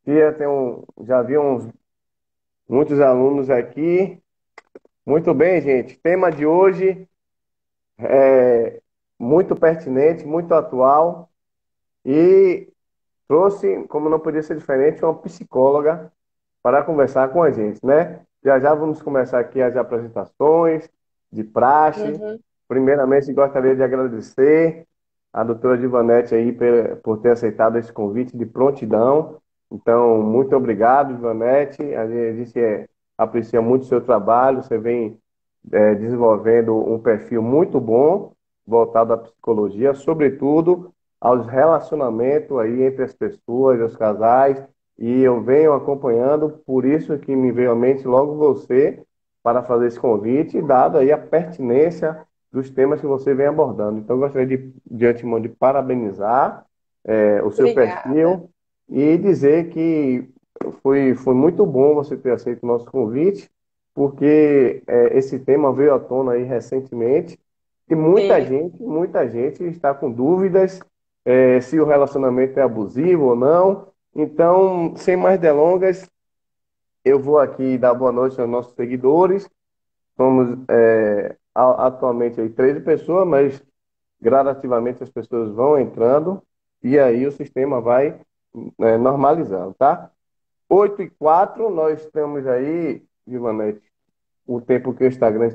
dia, já vi muitos alunos aqui. Muito bem, gente. Tema de hoje é muito pertinente, muito atual e trouxe, como não podia ser diferente, uma psicóloga para conversar com a gente, né? Já já vamos começar aqui as apresentações de praxe. Uhum. Primeiramente, gostaria de agradecer a doutora Divanete aí por ter aceitado esse convite de prontidão. Então, muito obrigado, Divanete. A gente aprecia muito o seu trabalho. Você vem desenvolvendo um perfil muito bom voltado à psicologia, sobretudo aos relacionamentos aí entre as pessoas, os casais, e eu venho acompanhando, por isso que me veio à mente logo você para fazer esse convite, dado aí a pertinência dos temas que você vem abordando. Então, eu gostaria de antemão de parabenizar o seu Obrigada. perfil e dizer que foi muito bom você ter aceito o nosso convite, porque esse tema veio à tona aí recentemente e Sim, muita gente está com dúvidas se o relacionamento é abusivo ou não. Então, sem mais delongas, eu vou aqui dar boa noite aos nossos seguidores. Somos atualmente aí 13 pessoas, mas gradativamente as pessoas vão entrando e aí o sistema vai normalizando, tá? 8h04, nós temos aí, Givanete, o tempo que o Instagram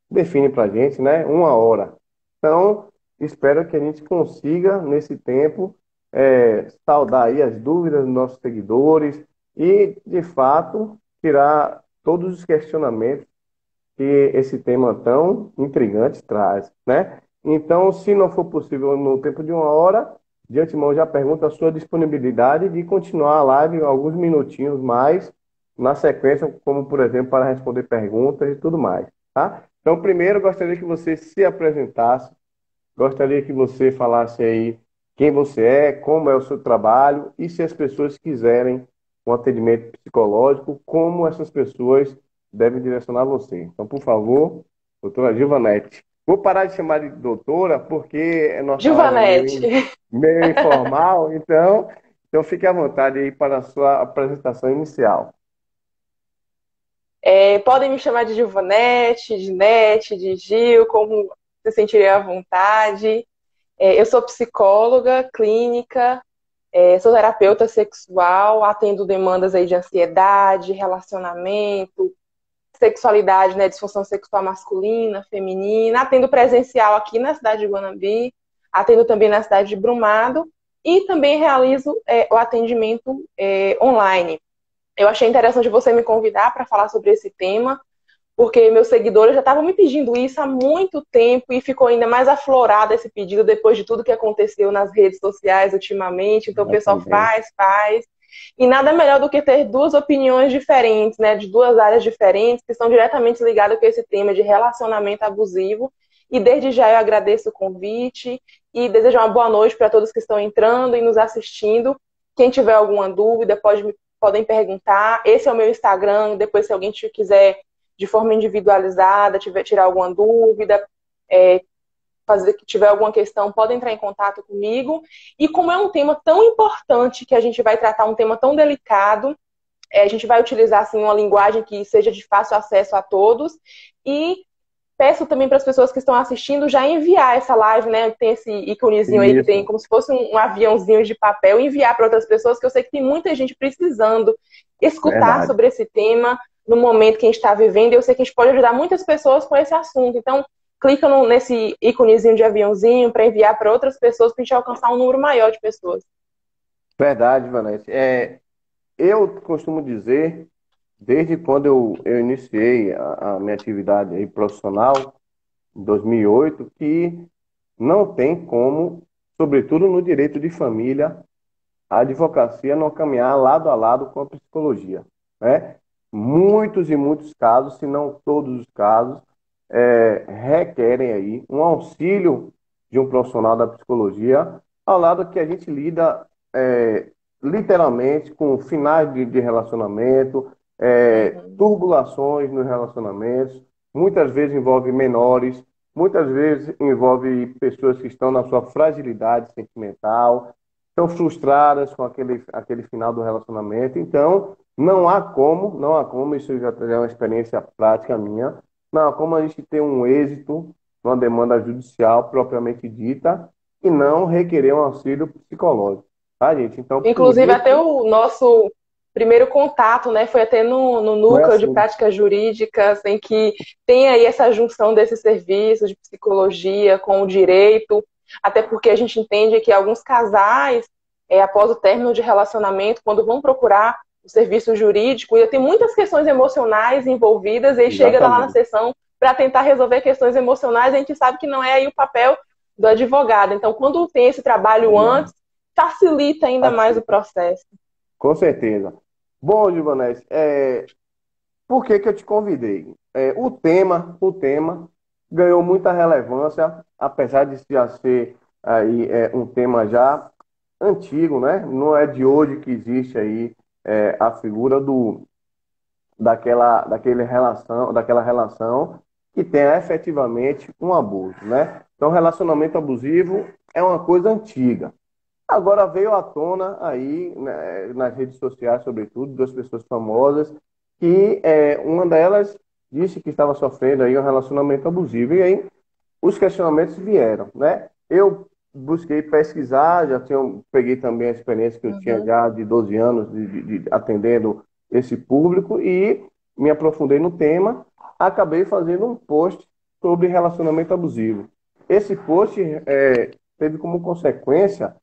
define para a gente, né? 1 hora. Então, espero que a gente consiga, nesse tempo, saldar aí as dúvidas dos nossos seguidores e, de fato, tirar todos os questionamentos que esse tema tão intrigante traz, né? Então, se não for possível no tempo de 1 hora, de antemão já pergunto a sua disponibilidade de continuar a live alguns minutinhos mais na sequência, como por exemplo, para responder perguntas e tudo mais, tá? Então, primeiro, gostaria que você se apresentasse, gostaria que você falasse aí quem você é, como é o seu trabalho e se as pessoas quiserem um atendimento psicológico, como essas pessoas devem direcionar você. Então, por favor, doutora Givanete. Vou parar de chamar de doutora porque a nossa live é Givanete. meio informal, então fique à vontade aí para a sua apresentação inicial. Podem me chamar de Givanete, de Nete, de Gil, como se sentirem à vontade. Eu sou psicóloga clínica, sou terapeuta sexual, atendo demandas aí de ansiedade, relacionamento, sexualidade, né, disfunção sexual masculina, feminina. Atendo presencial aqui na cidade de Guanambi, atendo também na cidade de Brumado e também realizo o atendimento online. Eu achei interessante você me convidar para falar sobre esse tema, porque meus seguidores já estavam me pedindo isso há muito tempo e ficou ainda mais aflorado esse pedido depois de tudo que aconteceu nas redes sociais ultimamente. Então o pessoal Exatamente. faz. E nada melhor do que ter duas opiniões diferentes, né, de duas áreas diferentes, que estão diretamente ligadas com esse tema de relacionamento abusivo. E desde já eu agradeço o convite e desejo uma boa noite para todos que estão entrando e nos assistindo. Quem tiver alguma dúvida, podem perguntar. Esse é o meu Instagram. Depois, se alguém quiser de forma individualizada, tirar alguma dúvida, é, fazer que tiver alguma questão, pode entrar em contato comigo. E como é um tema tão importante que a gente vai tratar um tema tão delicado, a gente vai utilizar assim uma linguagem que seja de fácil acesso a todos e peço também para as pessoas que estão assistindo já enviar essa live, né? Tem esse íconezinho aí que tem Isso, como se fosse um aviãozinho de papel, enviar para outras pessoas, que eu sei que tem muita gente precisando escutar verdade. sobre esse tema no momento que a gente está vivendo. E eu sei que a gente pode ajudar muitas pessoas com esse assunto. Então, clica nesse íconezinho de aviãozinho para enviar para outras pessoas para a gente alcançar um número maior de pessoas. Verdade, Vanessa. Eu costumo dizer, desde quando eu iniciei a minha atividade aí profissional, em 2008, que não tem como, sobretudo no direito de família, a advocacia não caminhar lado a lado com a psicologia, né? Muitos e muitos casos, se não todos os casos, requerem aí um auxílio de um profissional da psicologia, ao lado que a gente lida literalmente com finais de relacionamento, Uhum. turbulações nos relacionamentos, muitas vezes envolve menores, muitas vezes envolve pessoas que estão na sua fragilidade sentimental. estão frustradas com aquele final do relacionamento. Então, não há como, isso já é uma experiência prática minha, não há como a gente ter um êxito numa demanda judicial propriamente dita e não requerer um auxílio psicológico, tá, gente? Então, por Inclusive, até isso, o nosso primeiro contato, né, foi até no foi núcleo de assim, práticas jurídicas, em que tem aí essa junção desses serviços de psicologia com o direito, até porque a gente entende que alguns casais, após o término de relacionamento, quando vão procurar o serviço jurídico, ainda tem muitas questões emocionais envolvidas, e aí chega lá na exatamente. sessão para tentar resolver questões emocionais, a gente sabe que não é aí o papel do advogado. Então, quando tem esse trabalho antes, facilita ainda mais o Assim, processo. com certeza. Bom, Givanés, por que que eu te convidei? O tema ganhou muita relevância, apesar de já ser aí um tema já antigo, né? Não é de hoje que existe aí a figura daquela relação que tenha efetivamente um abuso, né? Então, relacionamento abusivo é uma coisa antiga. Agora veio à tona aí, né, nas redes sociais, sobretudo, duas pessoas famosas, que uma delas disse que estava sofrendo aí um relacionamento abusivo. E aí os questionamentos vieram, né? Eu busquei pesquisar, peguei também a experiência que eu tinha Uhum. já de 12 anos de atendendo esse público e me aprofundei no tema, acabei fazendo um post sobre relacionamento abusivo. Esse post teve como consequência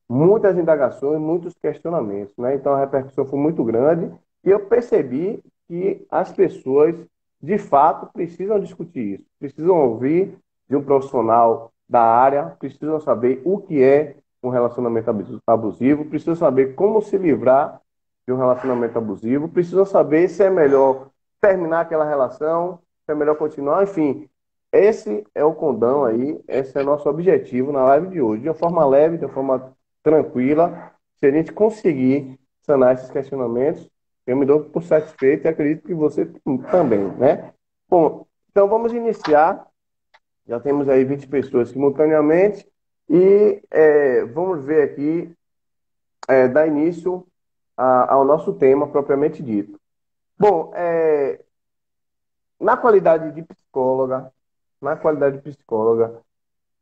muitas indagações, muitos questionamentos, né? Então a repercussão foi muito grande e eu percebi que as pessoas, de fato, precisam discutir isso, precisam ouvir de um profissional da área, precisam saber o que é um relacionamento abusivo, precisam saber como se livrar de um relacionamento abusivo, precisam saber se é melhor terminar aquela relação, se é melhor continuar, enfim. Esse é o condão aí, esse é o nosso objetivo na live de hoje, de uma forma leve, de uma forma tranquila. Se a gente conseguir sanar esses questionamentos, eu me dou por satisfeito e acredito que você também, né? Bom, então vamos iniciar. Já temos aí 20 pessoas simultaneamente e vamos ver aqui, dar início ao nosso tema propriamente dito. Bom, na qualidade de psicóloga, na qualidade de psicóloga,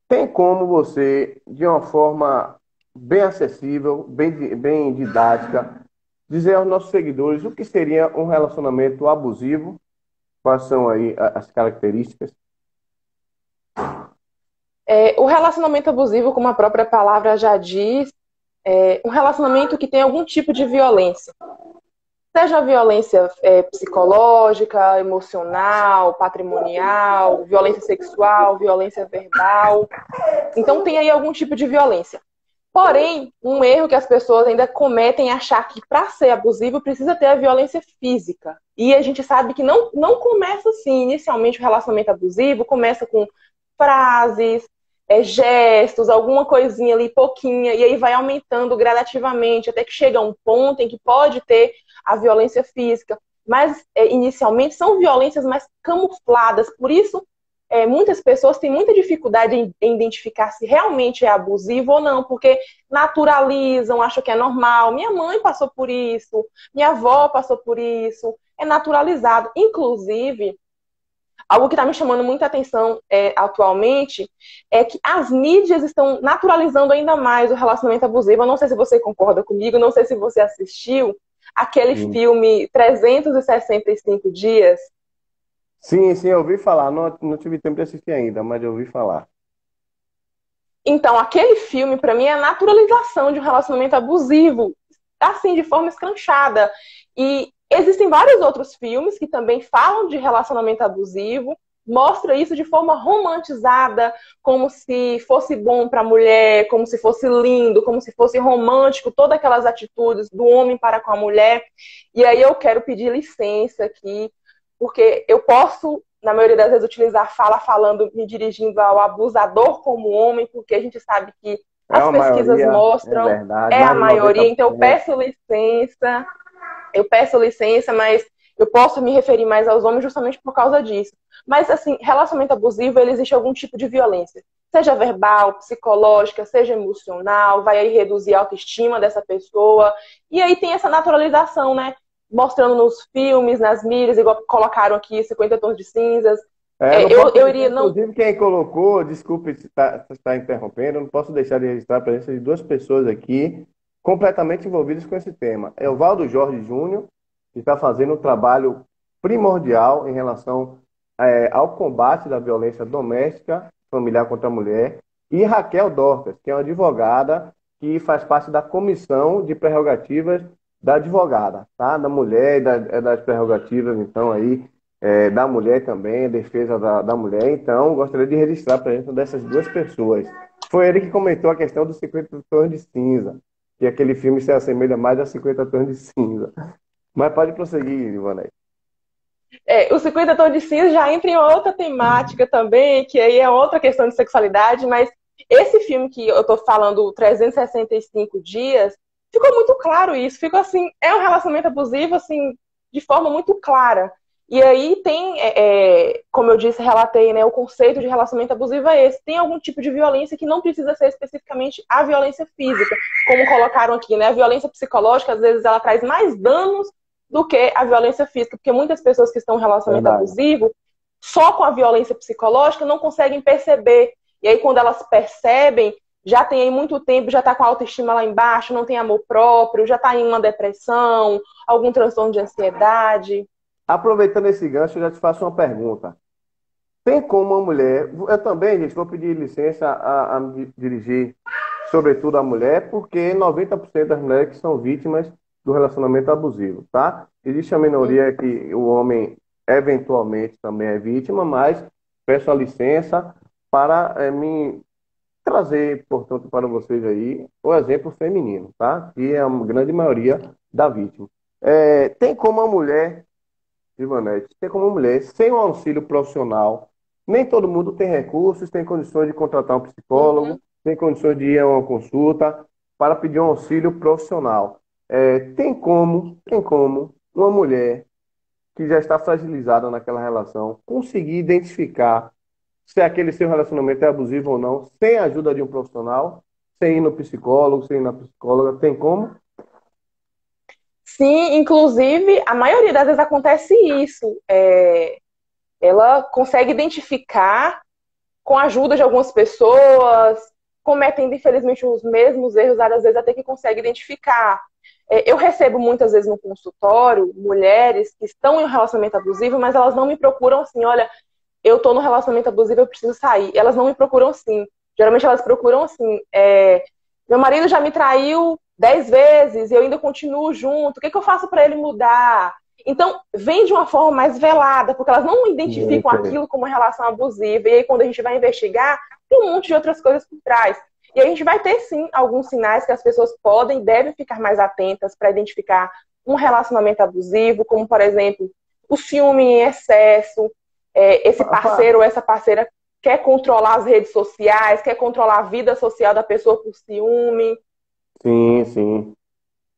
tem como você, de uma forma bem acessível, bem didática, dizer aos nossos seguidores o que seria um relacionamento abusivo, quais são aí as características? O relacionamento abusivo, como a própria palavra já diz, é um relacionamento que tem algum tipo de violência. Seja violência psicológica, emocional, patrimonial, violência sexual, violência verbal. Então tem aí algum tipo de violência. Porém, um erro que as pessoas ainda cometem é achar que para ser abusivo precisa ter a violência física. E a gente sabe que não começa assim. Inicialmente, o relacionamento abusivo começa com frases, gestos, alguma coisinha ali, pouquinha, e aí vai aumentando gradativamente, até que chega a um ponto em que pode ter a violência física. Mas, inicialmente, são violências mais camufladas. Por isso, muitas pessoas têm muita dificuldade em identificar se realmente é abusivo ou não, porque naturalizam, acham que é normal. Minha mãe passou por isso, minha avó passou por isso, é naturalizado. Inclusive, algo que está me chamando muita atenção atualmente é que as mídias estão naturalizando ainda mais o relacionamento abusivo. Eu não sei se você concorda comigo, não sei se você assistiu aquele Sim, filme 365 Dias. sim, eu ouvi falar, não tive tempo de assistir ainda, mas eu ouvi falar. Então, aquele filme, para mim, é a naturalização de um relacionamento abusivo, assim, de forma escrachada. E existem vários outros filmes que também falam de relacionamento abusivo, mostra isso de forma romantizada, como se fosse bom para a mulher, como se fosse lindo, como se fosse romântico, todas aquelas atitudes do homem para com a mulher. E aí eu quero pedir licença aqui, porque eu posso, na maioria das vezes, utilizar fala falando, me dirigindo ao abusador como homem, porque a gente sabe que É as uma pesquisas maioria, é mostram, verdade, é a mais de maioria, então noventa eu peço licença, mas eu posso me referir mais aos homens justamente por causa disso. Mas, assim, relacionamento abusivo, ele existe algum tipo de violência. seja verbal, psicológica, seja emocional, vai aí reduzir a autoestima dessa pessoa. E aí tem essa naturalização, né? Mostrando nos filmes, nas mídias, igual colocaram aqui 50 tons de cinzas. Não posso Eu deixar, iria não. inclusive, quem colocou, desculpe se está interrompendo, eu não posso deixar de registrar a presença de duas pessoas aqui completamente envolvidas com esse tema. É o Valdo Jorge Júnior, que está fazendo um trabalho primordial em relação ao combate da violência doméstica, familiar contra a mulher, e Raquel Dorcas, que é uma advogada que faz parte da comissão de prerrogativas da advogada, tá? Da mulher e das prerrogativas, então, aí, da mulher também, a defesa da mulher. Então, gostaria de registrar a presença dessas duas pessoas. Foi ele que comentou a questão dos 50 tons de cinza, que aquele filme se assemelha mais a 50 tons de cinza. Mas pode prosseguir, Ivana. O 50 Tons de Cinza já entra em outra temática também, que aí é outra questão de sexualidade, mas esse filme que eu tô falando, 365 dias, ficou muito claro isso. Ficou assim, é um relacionamento abusivo, assim, de forma muito clara. E aí tem, como eu disse, relatei, né, o conceito de relacionamento abusivo é esse. Tem algum tipo de violência que não precisa ser especificamente a violência física, como colocaram aqui, né? A violência psicológica, às vezes, ela traz mais danos do que a violência física, porque muitas pessoas que estão em relacionamento Verdade. abusivo, só com a violência psicológica, não conseguem perceber. E aí, quando elas percebem, já tem aí muito tempo, já está com a autoestima lá embaixo, não tem amor próprio, já está em uma depressão, algum transtorno de ansiedade. Aproveitando esse gancho, eu já te faço uma pergunta. Tem como uma mulher... Eu também, gente, vou pedir licença a me dirigir, sobretudo à mulher, porque 90% das mulheres que são vítimas do relacionamento abusivo, tá? Existe a minoria que o homem eventualmente também é vítima, mas peço a licença para me trazer, portanto, para vocês aí o exemplo feminino, tá? Que é a grande maioria da vítima. Tem como a mulher, Ivanete, tem como mulher, sem um auxílio profissional, nem todo mundo tem recursos, tem condições de contratar um psicólogo, Uhum. tem condições de ir a uma consulta para pedir um auxílio profissional. Tem como uma mulher que já está fragilizada naquela relação conseguir identificar se aquele seu relacionamento é abusivo ou não, sem a ajuda de um profissional, sem ir no psicólogo, sem ir na psicóloga, tem como? Sim, inclusive, a maioria das vezes acontece isso. Ela consegue identificar com a ajuda de algumas pessoas, cometendo, infelizmente, os mesmos erros, várias vezes até que consegue identificar. Eu recebo muitas vezes no consultório mulheres que estão em um relacionamento abusivo, mas elas não me procuram assim, olha, eu tô no relacionamento abusivo, eu preciso sair. Elas não me procuram assim. Geralmente elas procuram assim, meu marido já me traiu 10 vezes e eu ainda continuo junto, o que eu faço para ele mudar? Então, vem de uma forma mais velada, porque elas não identificam Entendi. aquilo como uma relação abusiva. E aí, quando a gente vai investigar, tem um monte de outras coisas por trás. E a gente vai ter, sim, alguns sinais que as pessoas podem e devem ficar mais atentas para identificar um relacionamento abusivo, como, por exemplo, o ciúme em excesso, esse parceiro ou essa parceira quer controlar as redes sociais, quer controlar a vida social da pessoa por ciúme, Sim, sim.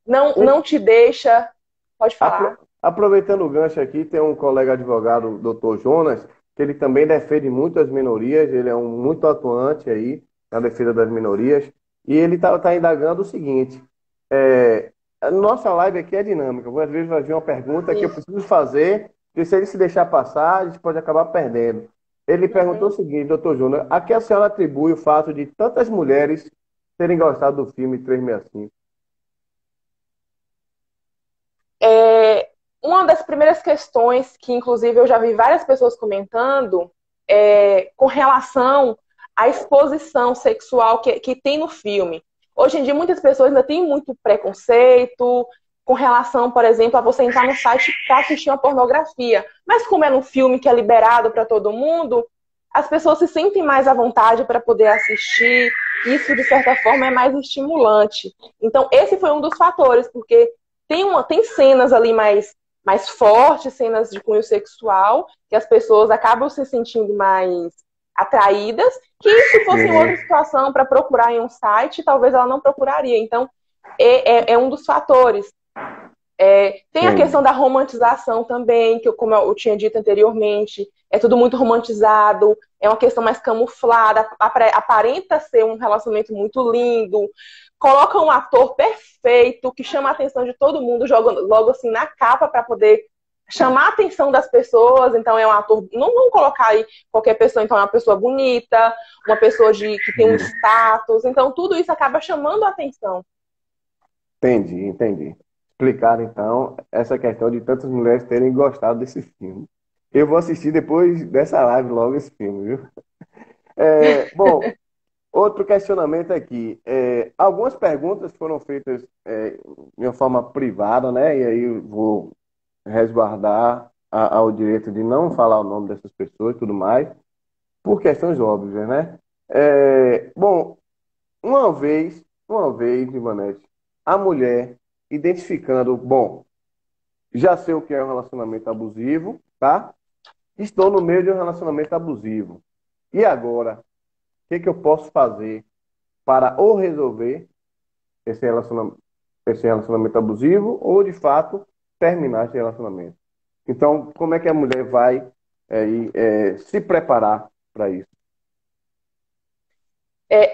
não te deixa... Pode falar. Aproveitando o gancho aqui, tem um colega advogado, o Dr. Jonas, que ele também defende muito as minorias, ele é muito atuante aí na defesa das minorias, e ele tá indagando o seguinte, a nossa live aqui é dinâmica, às vezes vai vir uma pergunta que eu Sim. preciso fazer, que se ele se deixar passar, a gente pode acabar perdendo. Ele perguntou o Uhum. seguinte, doutor Jonas, a que a senhora atribui o fato de tantas mulheres terem gostado do filme 365? Uma das primeiras questões que, inclusive, eu já vi várias pessoas comentando com relação à exposição sexual que tem no filme. Hoje em dia, muitas pessoas ainda têm muito preconceito com relação, por exemplo, a você entrar no site para assistir uma pornografia. Mas como é um filme que é liberado para todo mundo, as pessoas se sentem mais à vontade para poder assistir. Isso, de certa forma, é mais estimulante. Então, esse foi um dos fatores, porque tem cenas ali mais fortes, cenas de cunho sexual, que as pessoas acabam se sentindo mais atraídas, que se fosse em outra situação para procurar em um site, talvez ela não procuraria. Então, é um dos fatores. Tem a Sim. questão da romantização também, que como eu tinha dito anteriormente, é tudo muito romantizado, é uma questão mais camuflada, aparenta ser um relacionamento muito lindo, coloca um ator perfeito que chama a atenção de todo mundo, joga logo assim na capa para poder chamar a atenção das pessoas. Então é um ator, não vamos colocar aí qualquer pessoa, então é uma pessoa bonita, uma pessoa que tem um status, então tudo isso acaba chamando a atenção. Entendi, entendi. Explicar então essa questão de tantas mulheres terem gostado desse filme. Eu vou assistir depois dessa live logo esse filme, viu? Bom, outro questionamento aqui. Algumas perguntas foram feitas de uma forma privada, né? E aí eu vou resguardar ao direito de não falar o nome dessas pessoas e tudo mais, por questões óbvias, né? Bom, Ivanete, a mulher identificando, bom, já sei o que é um relacionamento abusivo, tá? Estou no meio de um relacionamento abusivo. E agora, o que que eu posso fazer para ou resolver esse relacionamento abusivo ou, de fato, terminar esse relacionamento? Então, como é que a mulher vai se preparar para isso?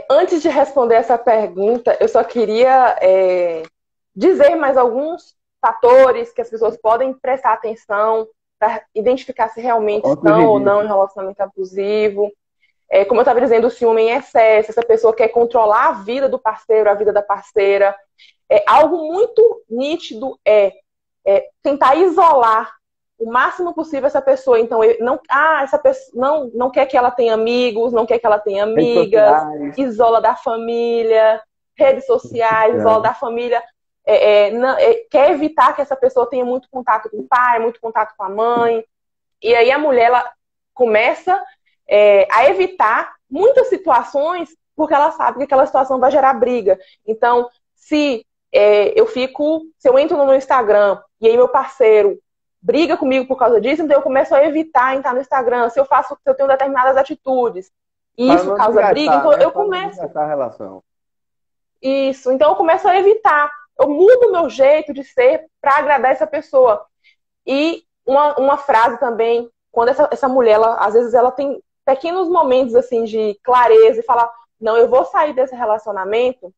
Antes de responder essa pergunta, eu só queria dizer mais alguns fatores que as pessoas podem prestar atenção para identificar se realmente Outros estão ou não em indícios. relacionamento abusivo. Como eu estava dizendo, o ciúme em excesso, essa pessoa quer controlar a vida do parceiro, a vida da parceira. Algo muito nítido tentar isolar o máximo possível essa pessoa. Então, essa pessoa não quer que ela tenha amigos, não quer que ela tenha Redes amigas, sociais. isola da família, redes sociais, isola da família. Quer evitar que essa pessoa tenha muito contato com o pai, muito contato com a mãe. E aí a mulher ela começa a evitar muitas situações porque ela sabe que aquela situação vai gerar briga. Então, se eu entro no meu Instagram e aí meu parceiro briga comigo por causa disso, então eu começo a evitar entrar no Instagram. Se eu tenho determinadas atitudes e Para isso não causa briga, desgastar, então né? eu Para não começo desgastar a relação. isso. Então eu começo a evitar. Eu mudo o meu jeito de ser para agradar essa pessoa. E uma frase também, quando essa mulher, às vezes ela tem pequenos momentos assim de clareza e fala, não, eu vou sair desse relacionamento.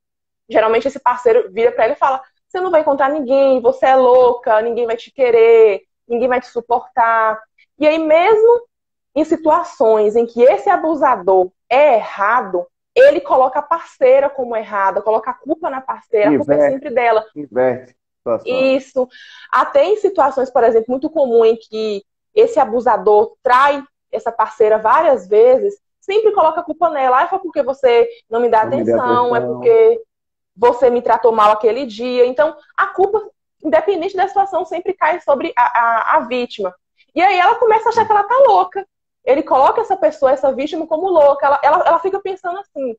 Geralmente esse parceiro vira para ela e fala, você não vai encontrar ninguém, você é louca, ninguém vai te querer, ninguém vai te suportar. E aí mesmo em situações em que esse abusador é errado, ele coloca a parceira como errada, coloca a culpa na parceira, a culpa é Inverte, sempre dela. inverte a situação. Isso. Até em situações, por exemplo, muito comum em que esse abusador trai essa parceira várias vezes, sempre coloca a culpa nela. Ah, foi porque você não me dá Não me dê atenção, é atenção. porque você me tratou mal aquele dia. Então, a culpa, independente da situação, sempre cai sobre a vítima. E aí ela começa a achar que ela tá louca. Ele coloca essa pessoa, essa vítima, como louca. Ela fica pensando assim: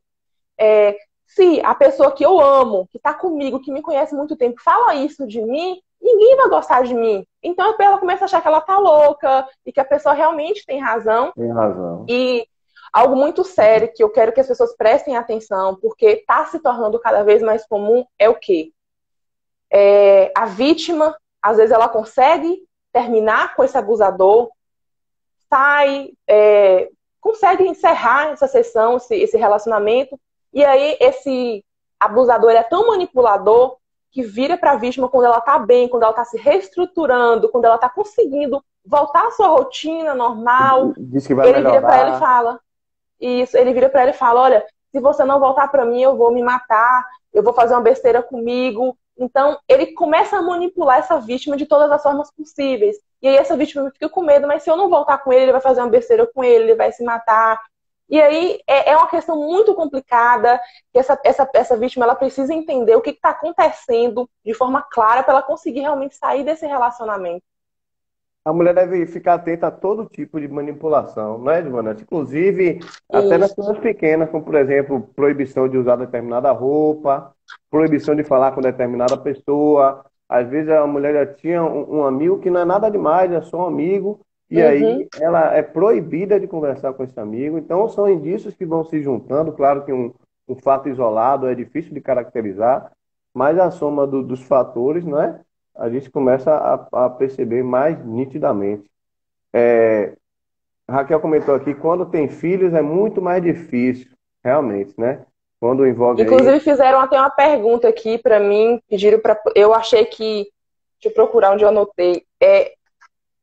é, se a pessoa que eu amo, que tá comigo, que me conhece há muito tempo, fala isso de mim, ninguém vai gostar de mim. Então ela começa a achar que ela tá louca e que a pessoa realmente tem razão. Tem razão. E algo muito sério que eu quero que as pessoas prestem atenção, porque está se tornando cada vez mais comum, é o quê? A vítima, às vezes, ela consegue terminar com esse abusador, consegue encerrar essa sessão, esse relacionamento, e aí esse abusador é tão manipulador que vira para a vítima quando ela está bem, quando ela está se reestruturando, quando ela está conseguindo voltar à sua rotina normal. Diz que vai Ele vira para ela e melhorar. fala: isso, ele vira para ela e fala: olha, se você não voltar para mim, eu vou me matar, eu vou fazer uma besteira comigo. Então, ele começa a manipular essa vítima de todas as formas possíveis. E aí essa vítima fica com medo, mas se eu não voltar com ele, ele vai fazer uma besteira com ele vai se matar. E aí é uma questão muito complicada, que essa vítima ela precisa entender o que está acontecendo de forma clara para ela conseguir realmente sair desse relacionamento. A mulher deve ficar atenta a todo tipo de manipulação, não é, Giovanna? Inclusive, até nas Isso. coisas pequenas, como, por exemplo, proibição de usar determinada roupa, proibição de falar com determinada pessoa. Às vezes a mulher já tinha um amigo que não é nada demais, é só um amigo, e Uhum. aí ela é proibida de conversar com esse amigo. Então, são indícios que vão se juntando. Claro que um fato isolado é difícil de caracterizar, mas a soma dos fatores, não é? A gente começa a perceber mais nitidamente. A Raquel comentou aqui, quando tem filhos é muito mais difícil, realmente, né? Quando envolve aí. Inclusive fizeram até uma pergunta aqui para mim, pediram para eu achei que deixa eu procurar onde eu anotei.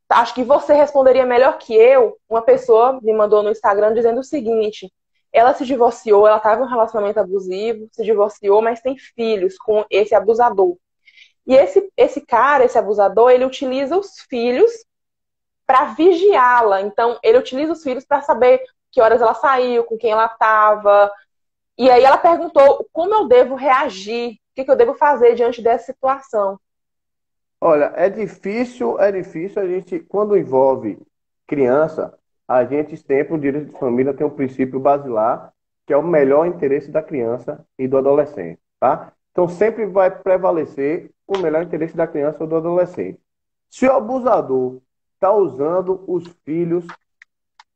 Acho que você responderia melhor que eu. Uma pessoa me mandou no Instagram dizendo o seguinte: ela se divorciou, ela estava em um relacionamento abusivo, se divorciou, mas tem filhos com esse abusador. E esse cara, esse abusador, ele utiliza os filhos para vigiá-la. Então, ele utiliza os filhos para saber que horas ela saiu, com quem ela estava. E aí ela perguntou como eu devo reagir, o que eu devo fazer diante dessa situação. Olha, é difícil a gente, quando envolve criança, a gente sempre, o direito de família tem um princípio basilar, que é o melhor interesse da criança e do adolescente, tá? Então sempre vai prevalecer o melhor interesse da criança ou do adolescente. Se o abusador está usando os filhos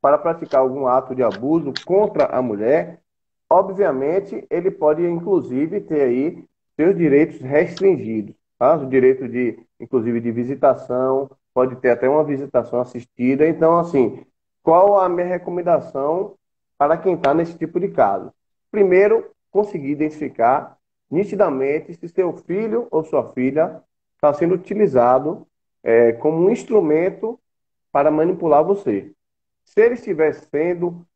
para praticar algum ato de abuso contra a mulher, obviamente ele pode, inclusive, ter aí seus direitos restringidos, tá? O direito de, inclusive, de visitação, pode ter até uma visitação assistida. Então, assim, qual a minha recomendação para quem está nesse tipo de caso? Primeiro, conseguir identificar nitidamente se seu filho ou sua filha está sendo utilizado como um instrumento para manipular você. Se ele estiver sendo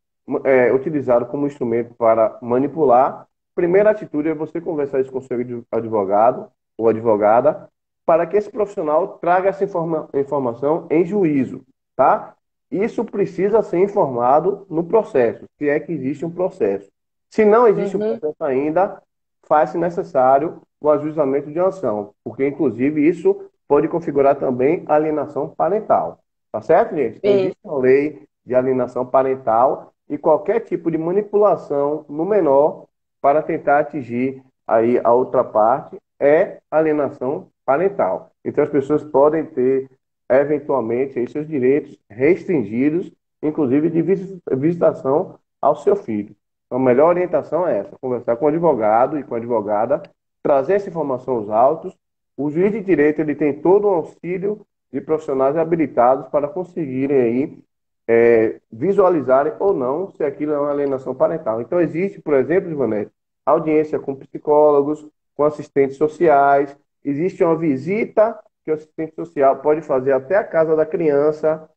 utilizado como instrumento para manipular, a primeira atitude é você conversar isso com o seu advogado ou advogada para que esse profissional traga essa informação em juízo, tá? Isso precisa ser informado no processo, se é que existe um processo. Se não existe um Uhum, processo ainda, faz-se necessário o ajuizamento de uma ação, porque inclusive isso pode configurar também alienação parental. Tá certo, gente? Então existe isso. uma lei de alienação parental e qualquer tipo de manipulação no menor para tentar atingir aí a outra parte é alienação parental. Então as pessoas podem ter eventualmente aí seus direitos restringidos, inclusive de visitação ao seu filho. Então, a melhor orientação é essa: conversar com o advogado e com a advogada, trazer essa informação aos autos. O juiz de direito ele tem todo um auxílio de profissionais habilitados para conseguirem aí visualizarem ou não se aquilo é uma alienação parental. Então, existe, por exemplo, Ivanete, audiência com psicólogos, com assistentes sociais, existe uma visita que o assistente social pode fazer até a casa da criança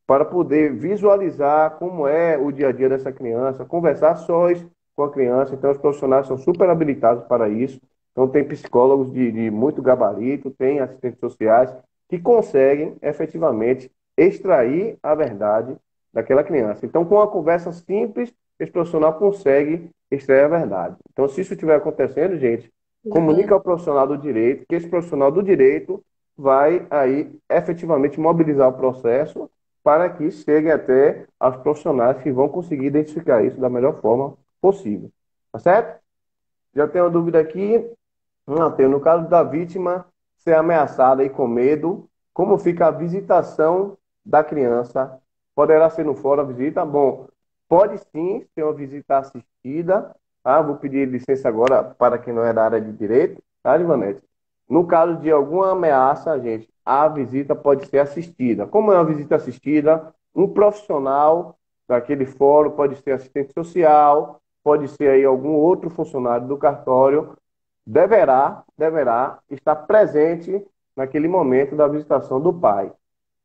para poder visualizar como é o dia a dia dessa criança, conversar sós com a criança. Então, os profissionais são super habilitados para isso. Então, tem psicólogos de muito gabarito, tem assistentes sociais que conseguem efetivamente extrair a verdade daquela criança. Então, com uma conversa simples, esse profissional consegue extrair a verdade. Então, se isso estiver acontecendo, gente, comunique Uhum. ao profissional do direito, que esse profissional do direito vai aí efetivamente mobilizar o processo para que chegue até aos profissionais que vão conseguir identificar isso da melhor forma possível. Tá certo? Já tenho uma dúvida aqui. Não, tenho. No caso da vítima ser ameaçada e com medo, como fica a visitação da criança? Poderá ser no fórum a visita? Bom, pode sim ser uma visita assistida. Tá? Vou pedir licença agora para quem não é da área de direito, tá, Ivanete? No caso de alguma ameaça, gente, a visita pode ser assistida. Como é uma visita assistida? Um profissional daquele fórum pode ser assistente social, pode ser aí algum outro funcionário do cartório deverá estar presente naquele momento da visitação do pai.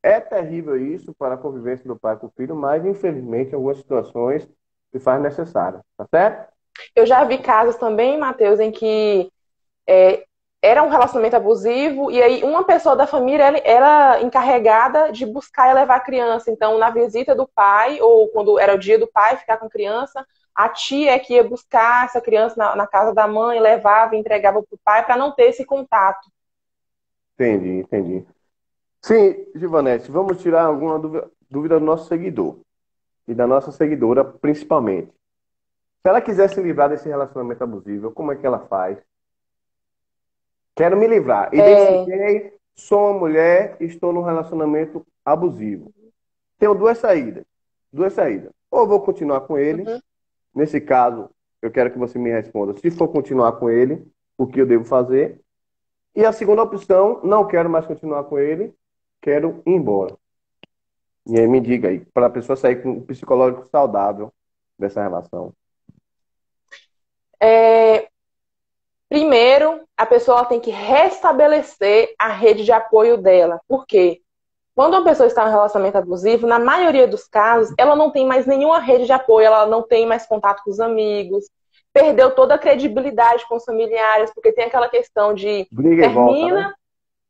É terrível isso para a convivência do pai com o filho, mas infelizmente em algumas situações se faz necessário, tá certo? Eu já vi casos também, Matheus, em que é, era um relacionamento abusivo e aí uma pessoa da família era encarregada de buscar e levar a criança. Então, na visita do pai, ou quando era o dia do pai ficar com a criança, a tia é que ia buscar essa criança na casa da mãe, levava e entregava para o pai para não ter esse contato. Entendi, entendi. Sim, Givanete, vamos tirar alguma dúvida do nosso seguidor e da nossa seguidora principalmente. Se ela quiser se livrar desse relacionamento abusivo, como é que ela faz? Quero me livrar. É, Identifiquei, sou uma mulher, estou num relacionamento abusivo. Tenho duas saídas. Duas saídas. Ou eu vou continuar com ele. uhum. Nesse caso, eu quero que você me responda. Se for continuar com ele, o que eu devo fazer? E a segunda opção, não quero mais continuar com ele, quero ir embora. E aí me diga aí, para a pessoa sair com um psicológico saudável dessa relação. É, primeiro, a pessoa tem que restabelecer a rede de apoio dela. Por quê? Quando uma pessoa está em um relacionamento abusivo, na maioria dos casos, ela não tem mais nenhuma rede de apoio, ela não tem mais contato com os amigos, perdeu toda a credibilidade com os familiares, porque tem aquela questão de Briga e volta, né? termina,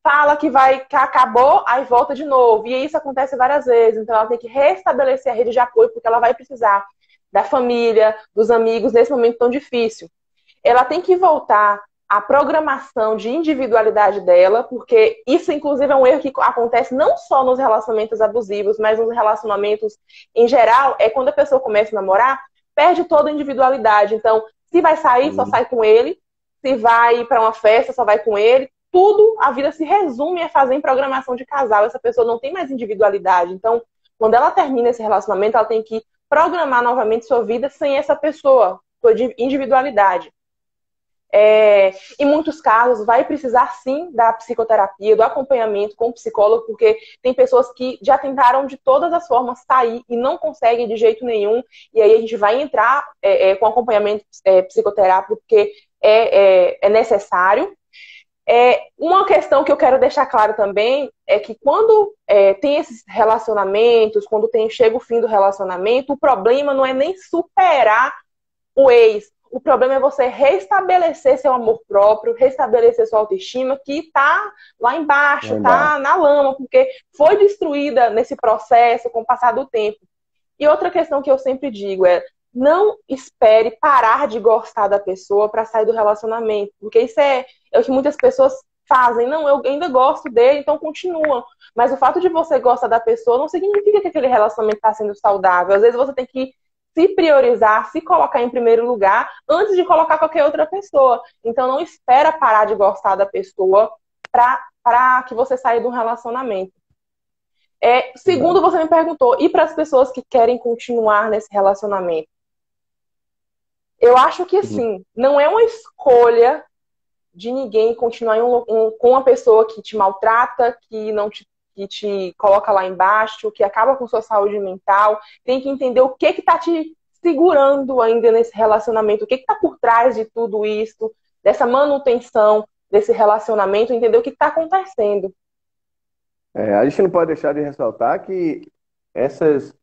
fala que vai, que acabou, aí volta de novo. E isso acontece várias vezes. Então ela tem que restabelecer a rede de apoio, porque ela vai precisar da família, dos amigos, nesse momento tão difícil. Ela tem que voltar à programação de individualidade dela, porque isso, inclusive, é um erro que acontece não só nos relacionamentos abusivos, mas nos relacionamentos em geral, é quando a pessoa começa a namorar, perde toda a individualidade. Então, se vai sair, só Sim, sai com ele, se vai para uma festa, só vai com ele. Tudo, a vida se resume a fazer em programação de casal. Essa pessoa não tem mais individualidade. Então, quando ela termina esse relacionamento, ela tem que programar novamente sua vida sem essa pessoa, sua individualidade. Em muitos casos, vai precisar sim da psicoterapia, do acompanhamento com o psicólogo, porque tem pessoas que já tentaram de todas as formas sair e não conseguem de jeito nenhum, e aí a gente vai entrar com acompanhamento psicoterápico, porque é necessário. Uma questão que eu quero deixar claro também é que quando tem esses relacionamentos, quando chega o fim do relacionamento, o problema não é nem superar o ex. O problema é você restabelecer seu amor próprio, restabelecer sua autoestima, que está lá embaixo, lá está embaixo. na lama, porque foi destruída nesse processo com o passar do tempo. E outra questão que eu sempre digo é: não espere parar de gostar da pessoa para sair do relacionamento, porque isso é o que muitas pessoas fazem. Não, eu ainda gosto dele, então continuam. Mas o fato de você gostar da pessoa não significa que aquele relacionamento está sendo saudável. Às vezes você tem que se priorizar, se colocar em primeiro lugar antes de colocar qualquer outra pessoa. Então não espera parar de gostar da pessoa para que você saia de um relacionamento. Segundo, Verdade. você me perguntou, e para as pessoas que querem continuar nesse relacionamento? Eu acho que, Sim. assim, não é uma escolha de ninguém continuar com uma pessoa que te maltrata, que te coloca lá embaixo, que acaba com sua saúde mental. Tem que entender o que está te segurando ainda nesse relacionamento, o que está por trás de tudo isso, dessa manutenção desse relacionamento, entender o que está acontecendo. A gente não pode deixar de ressaltar que essas,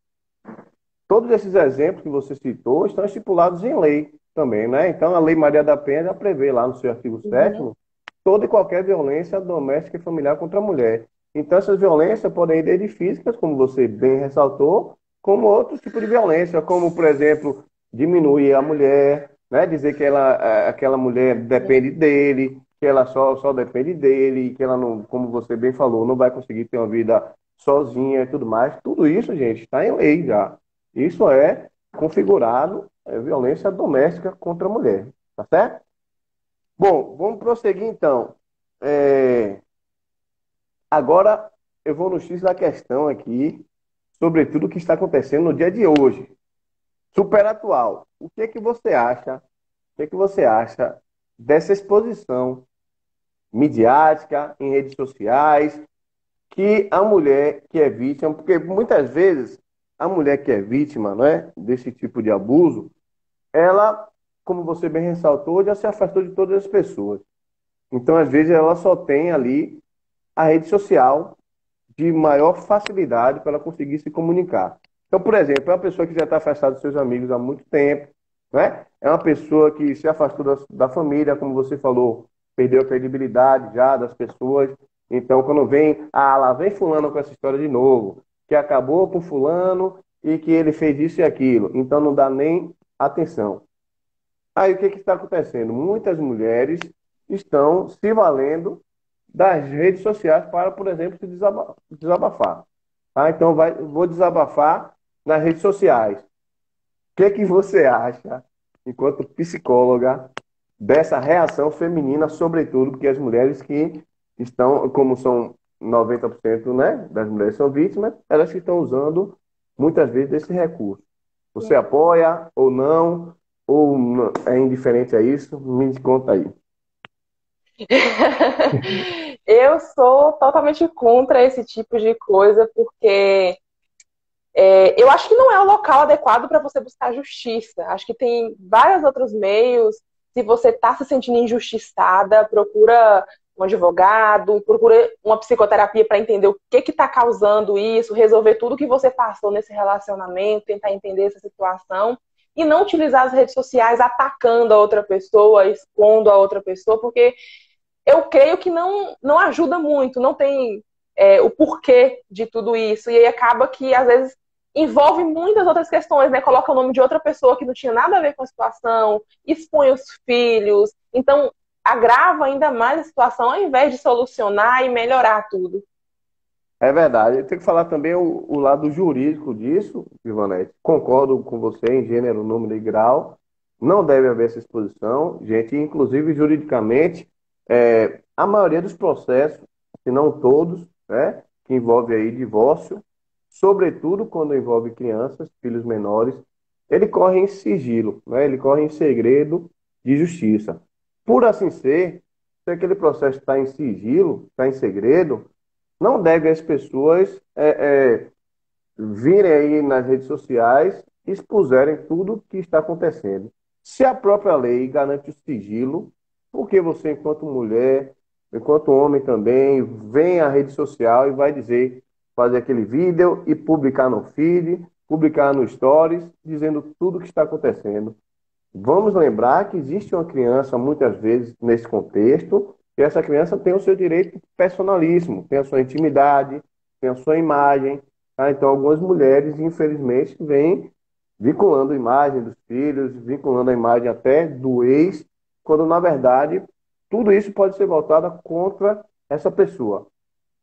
todos esses exemplos que você citou estão estipulados em lei também, né? Então, a Lei Maria da Penha já prevê lá no seu artigo Uhum. 7º toda e qualquer violência doméstica e familiar contra a mulher. Então, essas violências podem ir desde físicas, como você bem ressaltou, como outros tipos de violência, como, por exemplo, diminuir a mulher, né? Dizer que aquela mulher depende dele, que ela só depende dele, que ela não, como você bem falou, não vai conseguir ter uma vida sozinha e tudo mais. Tudo isso, gente, está em lei já. Isso é configurado violência doméstica contra a mulher, tá certo? Bom, vamos prosseguir então. É, agora eu vou no X da questão aqui, sobre tudo o que está acontecendo no dia de hoje. Super atual. O que é que você acha? O que é que você acha dessa exposição midiática em redes sociais que a mulher que é vítima, porque muitas vezes a mulher que é vítima, não é, desse tipo de abuso, ela, como você bem ressaltou, já se afastou de todas as pessoas. Então, às vezes, ela só tem ali a rede social de maior facilidade para ela conseguir se comunicar. Então, por exemplo, é uma pessoa que já está afastada dos seus amigos há muito tempo, né? É uma pessoa que se afastou da família, como você falou, perdeu a credibilidade já das pessoas. Então, quando vem, lá vem fulano com essa história de novo, que acabou com fulano e que ele fez isso e aquilo. Então, não dá nem atenção. Aí o que está acontecendo? Muitas mulheres estão se valendo das redes sociais para, por exemplo, se desabafar. Tá? Então vou desabafar nas redes sociais. O que você acha, enquanto psicóloga, dessa reação feminina, sobretudo porque as mulheres que estão, como são 90%, né, das mulheres são vítimas, elas que estão usando muitas vezes desse recurso. Você apoia ou não? Ou é indiferente a isso? Me conta aí. Eu sou totalmente contra esse tipo de coisa, porque Eu acho que não é o local adequado para você buscar justiça. Acho que tem vários outros meios. Se você está se sentindo injustiçada, procura um advogado, procura uma psicoterapia para entender o que está causando isso, resolver tudo que você passou nesse relacionamento, tentar entender essa situação e não utilizar as redes sociais atacando a outra pessoa, expondo a outra pessoa, porque eu creio que não ajuda muito, não tem o porquê de tudo isso. E aí acaba que, às vezes, envolve muitas outras questões, né? Coloca o nome de outra pessoa que não tinha nada a ver com a situação, expõe os filhos. Então, agrava ainda mais a situação, ao invés de solucionar e melhorar tudo. É verdade. Eu tenho que falar também o lado jurídico disso, Ivonete. Concordo com você em gênero, número e grau. Não deve haver essa exposição, gente. Inclusive, juridicamente, a maioria dos processos, se não todos, né, que envolve aí divórcio, sobretudo quando envolve crianças, filhos menores, ele corre em sigilo, né? Ele corre em segredo de justiça. Por assim ser, se aquele processo está em sigilo, está em segredo, não deve as pessoas virem aí nas redes sociais e expuserem tudo o que está acontecendo. Se a própria lei garante o sigilo, por que você, enquanto mulher, enquanto homem também, vem à rede social e vai dizer, fazer aquele vídeo e publicar no feed, publicar no stories, dizendo tudo o que está acontecendo? Vamos lembrar que existe uma criança, muitas vezes, nesse contexto, e essa criança tem o seu direito personalíssimo, tem a sua intimidade, tem a sua imagem. Tá? Então, algumas mulheres, infelizmente, vêm vinculando a imagem dos filhos, vinculando a imagem até do ex, quando, na verdade, tudo isso pode ser voltado contra essa pessoa.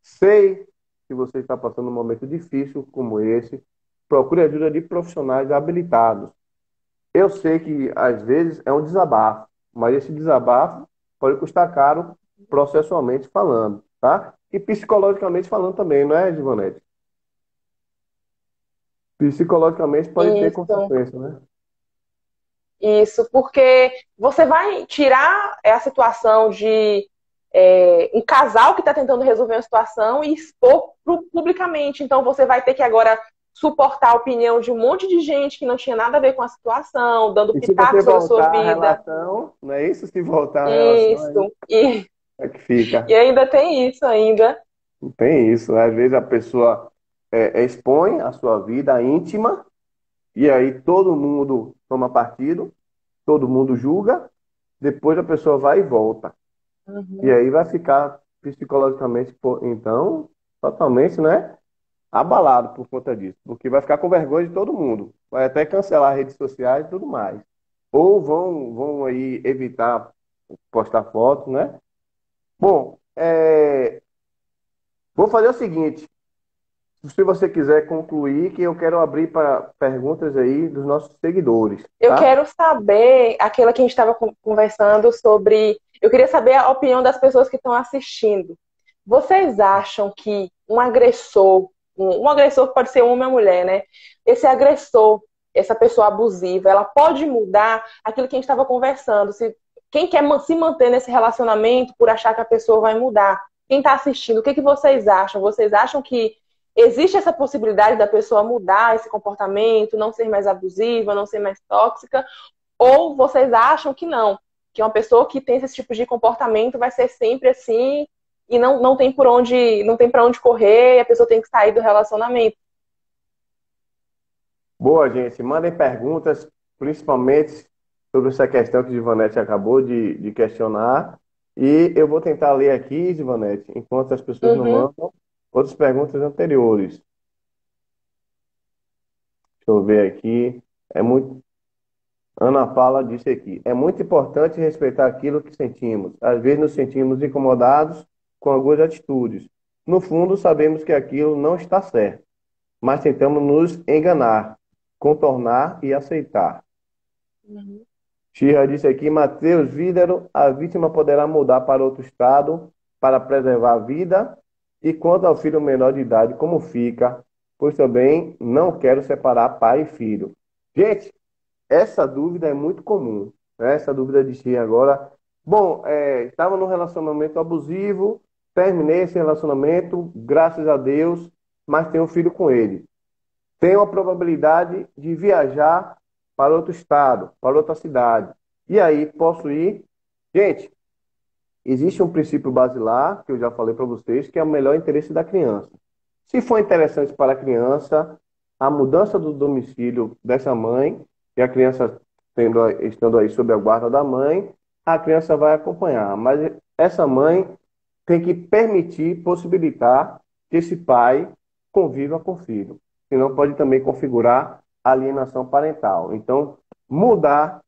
Sei que você está passando um momento difícil como esse, procure ajuda de profissionais habilitados. Eu sei que às vezes é um desabafo, mas esse desabafo pode custar caro processualmente falando, tá? E psicologicamente falando também, não é, Givanete? Psicologicamente pode ter Isso. consequência, né? Isso, porque você vai tirar a situação de um casal que está tentando resolver uma situação e expor publicamente. Então você vai ter que agora suportar a opinião de um monte de gente que não tinha nada a ver com a situação, dando E se você pitaco sobre a sua voltar à vida. relação, não é isso? Se voltar à relação, aí Isso. E, é que e fica. ainda tem isso ainda. Não tem isso. Às vezes a pessoa expõe a sua vida íntima e aí todo mundo toma partido, todo mundo julga, depois a pessoa vai e volta. E Uhum. aí vai ficar psicologicamente, então, totalmente, né, abalado por conta disso. Porque vai ficar com vergonha de todo mundo. Vai até cancelar redes sociais e tudo mais. Ou vão aí evitar postar fotos, né? Bom, vou fazer o seguinte. Se você quiser concluir, que eu quero abrir para perguntas aí dos nossos seguidores, Eu tá? quero saber aquela que a gente estava conversando sobre. Eu queria saber a opinião das pessoas que estão assistindo. Vocês acham que um agressor pode ser homem ou mulher, né? Esse agressor, essa pessoa abusiva, ela pode mudar aquilo que a gente estava conversando. Se quem quer se manter nesse relacionamento por achar que a pessoa vai mudar? Quem está assistindo, o que que vocês acham? Vocês acham que existe essa possibilidade da pessoa mudar esse comportamento, não ser mais abusiva, não ser mais tóxica? Ou vocês acham que não? Que uma pessoa que tem esse tipo de comportamento vai ser sempre assim e não tem por onde, não tem para onde correr, e a pessoa tem que sair do relacionamento. Boa, gente. Mandem perguntas, principalmente sobre essa questão que Givanete acabou de questionar. E eu vou tentar ler aqui, Givanete, enquanto as pessoas não Uhum. mandam outras perguntas anteriores. Deixa eu ver aqui. É muito. Ana Paula disse aqui: é muito importante respeitar aquilo que sentimos. Às vezes nos sentimos incomodados com algumas atitudes. No fundo, sabemos que aquilo não está certo, mas tentamos nos enganar, contornar e aceitar. Uhum. Shira disse aqui: Mateus Vídero, a vítima poderá mudar para outro estado para preservar a vida. E quanto ao filho menor de idade, como fica? Pois também não quero separar pai e filho. Gente, essa dúvida é muito comum, né? Essa dúvida de Shira agora. Bom, estava num relacionamento abusivo, terminei esse relacionamento, graças a Deus, mas tenho um filho com ele. tem uma probabilidade de viajar para outro estado, para outra cidade. E aí posso ir. Gente, existe um princípio basilar, que eu já falei para vocês, que é o melhor interesse da criança. Se for interessante para a criança, a mudança do domicílio dessa mãe, e a criança estando aí sob a guarda da mãe, a criança vai acompanhar. Mas essa mãe tem que permitir, possibilitar que esse pai conviva com o filho. Senão pode também configurar alienação parental. Então, mudar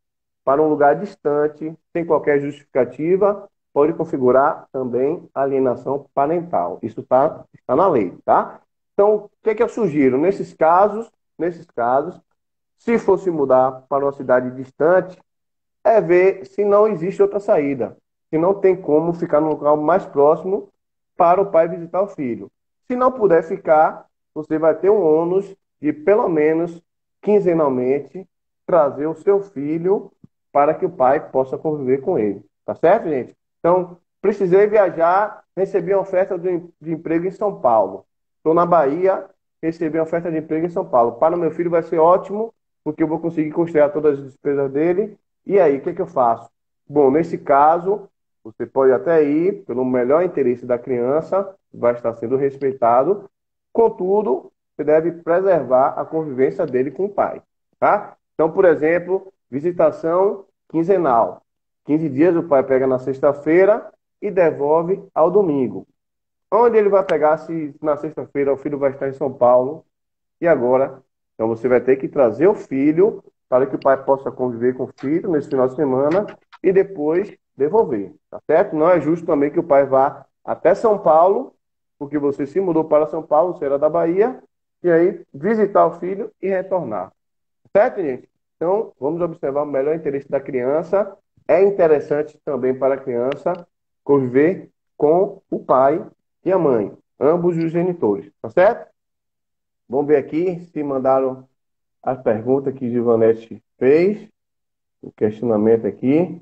para um lugar distante, sem qualquer justificativa, pode configurar também alienação parental. Isso está na lei, tá? Então, o que é que eu sugiro? Nesses casos, se fosse mudar para uma cidade distante, é ver se não existe outra saída. Se não tem como ficar no local mais próximo para o pai visitar o filho. Se não puder ficar, você vai ter um ônus de pelo menos quinzenalmente trazer o seu filho para que o pai possa conviver com ele. Tá certo, gente? Então, precisei viajar, recebi uma oferta de emprego em São Paulo. Estou na Bahia, recebi uma oferta de emprego em São Paulo. Para o meu filho vai ser ótimo, porque eu vou conseguir custear todas as despesas dele. E aí, o que é que eu faço? Bom, nesse caso, você pode até ir pelo melhor interesse da criança, vai estar sendo respeitado. Contudo, você deve preservar a convivência dele com o pai, tá? Então, por exemplo, visitação quinzenal. 15 dias o pai pega na sexta-feira e devolve ao domingo. Onde ele vai pegar se na sexta-feira o filho vai estar em São Paulo? E agora? Então você vai ter que trazer o filho para que o pai possa conviver com o filho nesse final de semana e depois devolver, tá certo? Não é justo também que o pai vá até São Paulo, porque você se mudou para São Paulo, você era da Bahia, e aí visitar o filho e retornar. Certo, gente? Então, vamos observar o melhor interesse da criança. É interessante também para a criança conviver com o pai e a mãe, ambos os genitores, tá certo? Vamos ver aqui se mandaram as perguntas que Givanete fez, o questionamento aqui.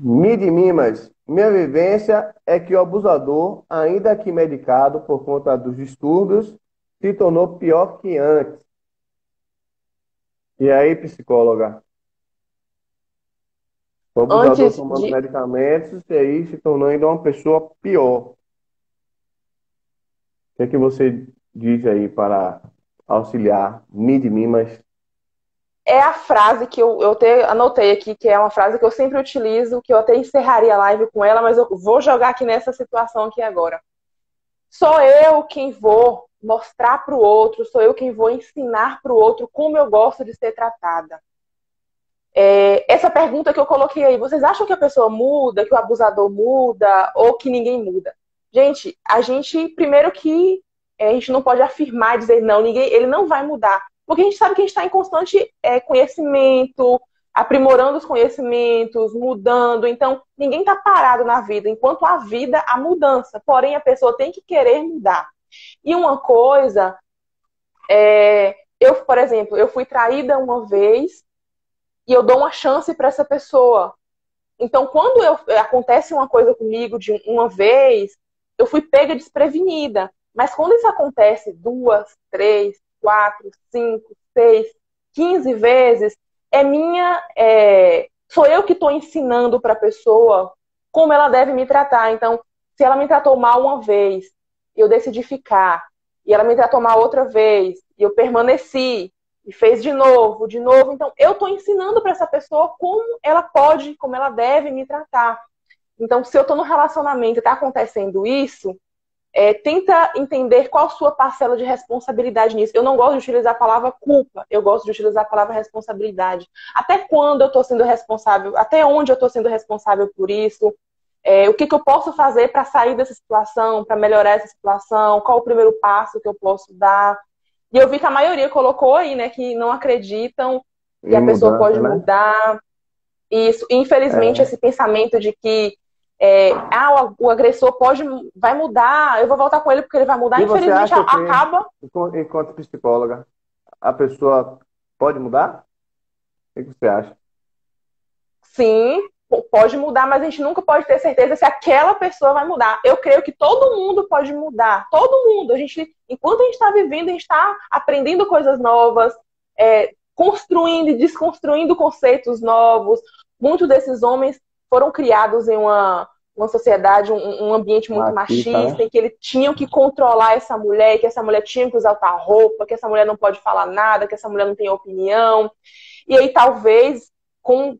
Mimas, minha vivência é que o abusador, ainda que medicado por conta dos distúrbios, se tornou pior que antes. E aí, psicóloga? O abusador Antes tomando de. medicamentos e aí se tornou ainda uma pessoa pior. O que é que você diz aí para auxiliar Mimas? É a frase que eu até anotei aqui, que é uma frase que eu sempre utilizo, que eu até encerraria a live com ela, mas eu vou jogar aqui nessa situação aqui agora. Sou eu quem vou mostrar para o outro, sou eu quem vou ensinar para o outro como eu gosto de ser tratada. Essa pergunta que eu coloquei aí, vocês acham que a pessoa muda, que o abusador muda, ou que ninguém muda? Gente, primeiro que a gente não pode afirmar, dizer não, ele não vai mudar. Porque a gente sabe que a gente está em constante conhecimento, aprimorando os conhecimentos, mudando. Então, ninguém está parado na vida. Enquanto a vida, há mudança. Porém, a pessoa tem que querer mudar. E uma coisa, por exemplo, eu fui traída uma vez e eu dou uma chance para essa pessoa. Então, quando acontece uma coisa comigo de uma vez, eu fui pega desprevenida. Mas quando isso acontece 2, 3, 4, 5, 6, 15 vezes, sou eu que estou ensinando para a pessoa como ela deve me tratar. Então, se ela me tratou mal uma vez, eu decidi ficar, e ela me tratou mal outra vez, e eu permaneci, e fez de novo, de novo. Então, eu estou ensinando para essa pessoa como ela pode, como ela deve me tratar. Então, se eu estou no relacionamento e está acontecendo isso, tenta entender qual a sua parcela de responsabilidade nisso. Eu não gosto de utilizar a palavra culpa, eu gosto de utilizar a palavra responsabilidade. Até quando eu estou sendo responsável, até onde eu estou sendo responsável por isso, o que eu posso fazer para sair dessa situação, para melhorar essa situação, qual o primeiro passo que eu posso dar. E eu vi que a maioria colocou aí, né, que não acreditam que Em a pessoa mudança, pode né? mudar. Isso, infelizmente, É. esse pensamento de que o agressor vai mudar, eu vou voltar com ele porque ele vai mudar, E você infelizmente acha que, acaba, enquanto psicóloga, a pessoa pode mudar? O que você acha? sim. pode mudar, mas a gente nunca pode ter certeza se aquela pessoa vai mudar. Eu creio que todo mundo pode mudar, todo mundo. Enquanto a gente está vivendo, a gente está aprendendo coisas novas, construindo e desconstruindo conceitos novos. Muitos desses homens foram criados em uma sociedade, um ambiente muito Machista, machista, né? em que eles tinham que controlar essa mulher, que essa mulher tinha que usar tal roupa, que essa mulher não pode falar nada, que essa mulher não tem opinião. E aí, talvez, com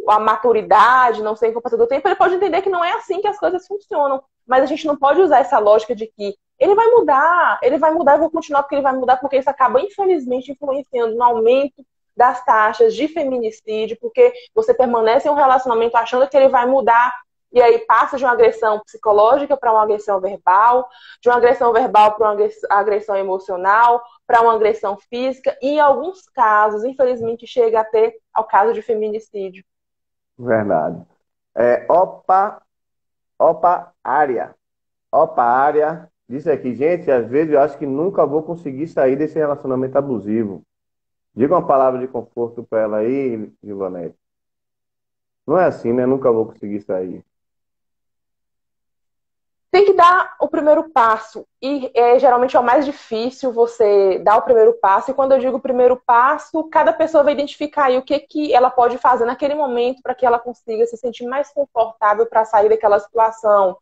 a maturidade, não sei, com o passar do tempo, ele pode entender que não é assim que as coisas funcionam. Mas a gente não pode usar essa lógica de que ele vai mudar, eu vou continuar porque ele vai mudar, porque isso acaba, infelizmente, influenciando no aumento das taxas de feminicídio, porque você permanece em um relacionamento achando que ele vai mudar, e aí passa de uma agressão psicológica para uma agressão verbal, de uma agressão verbal para uma agressão emocional, para uma agressão física, e em alguns casos, infelizmente, chega até ao caso de feminicídio. Verdade. Opa, opa, área. Opa, área. Disse aqui, gente, às vezes eu acho que nunca vou conseguir sair desse relacionamento abusivo. Diga uma palavra de conforto para ela aí, Givanete. Não é assim, né? Nunca vou conseguir sair. Tem que dar o primeiro passo. E geralmente é o mais difícil você dar o primeiro passo. E quando eu digo primeiro passo, cada pessoa vai identificar aí o que ela pode fazer naquele momento para que ela consiga se sentir mais confortável para sair daquela situação.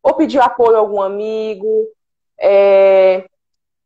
Ou pedir apoio a algum amigo. É,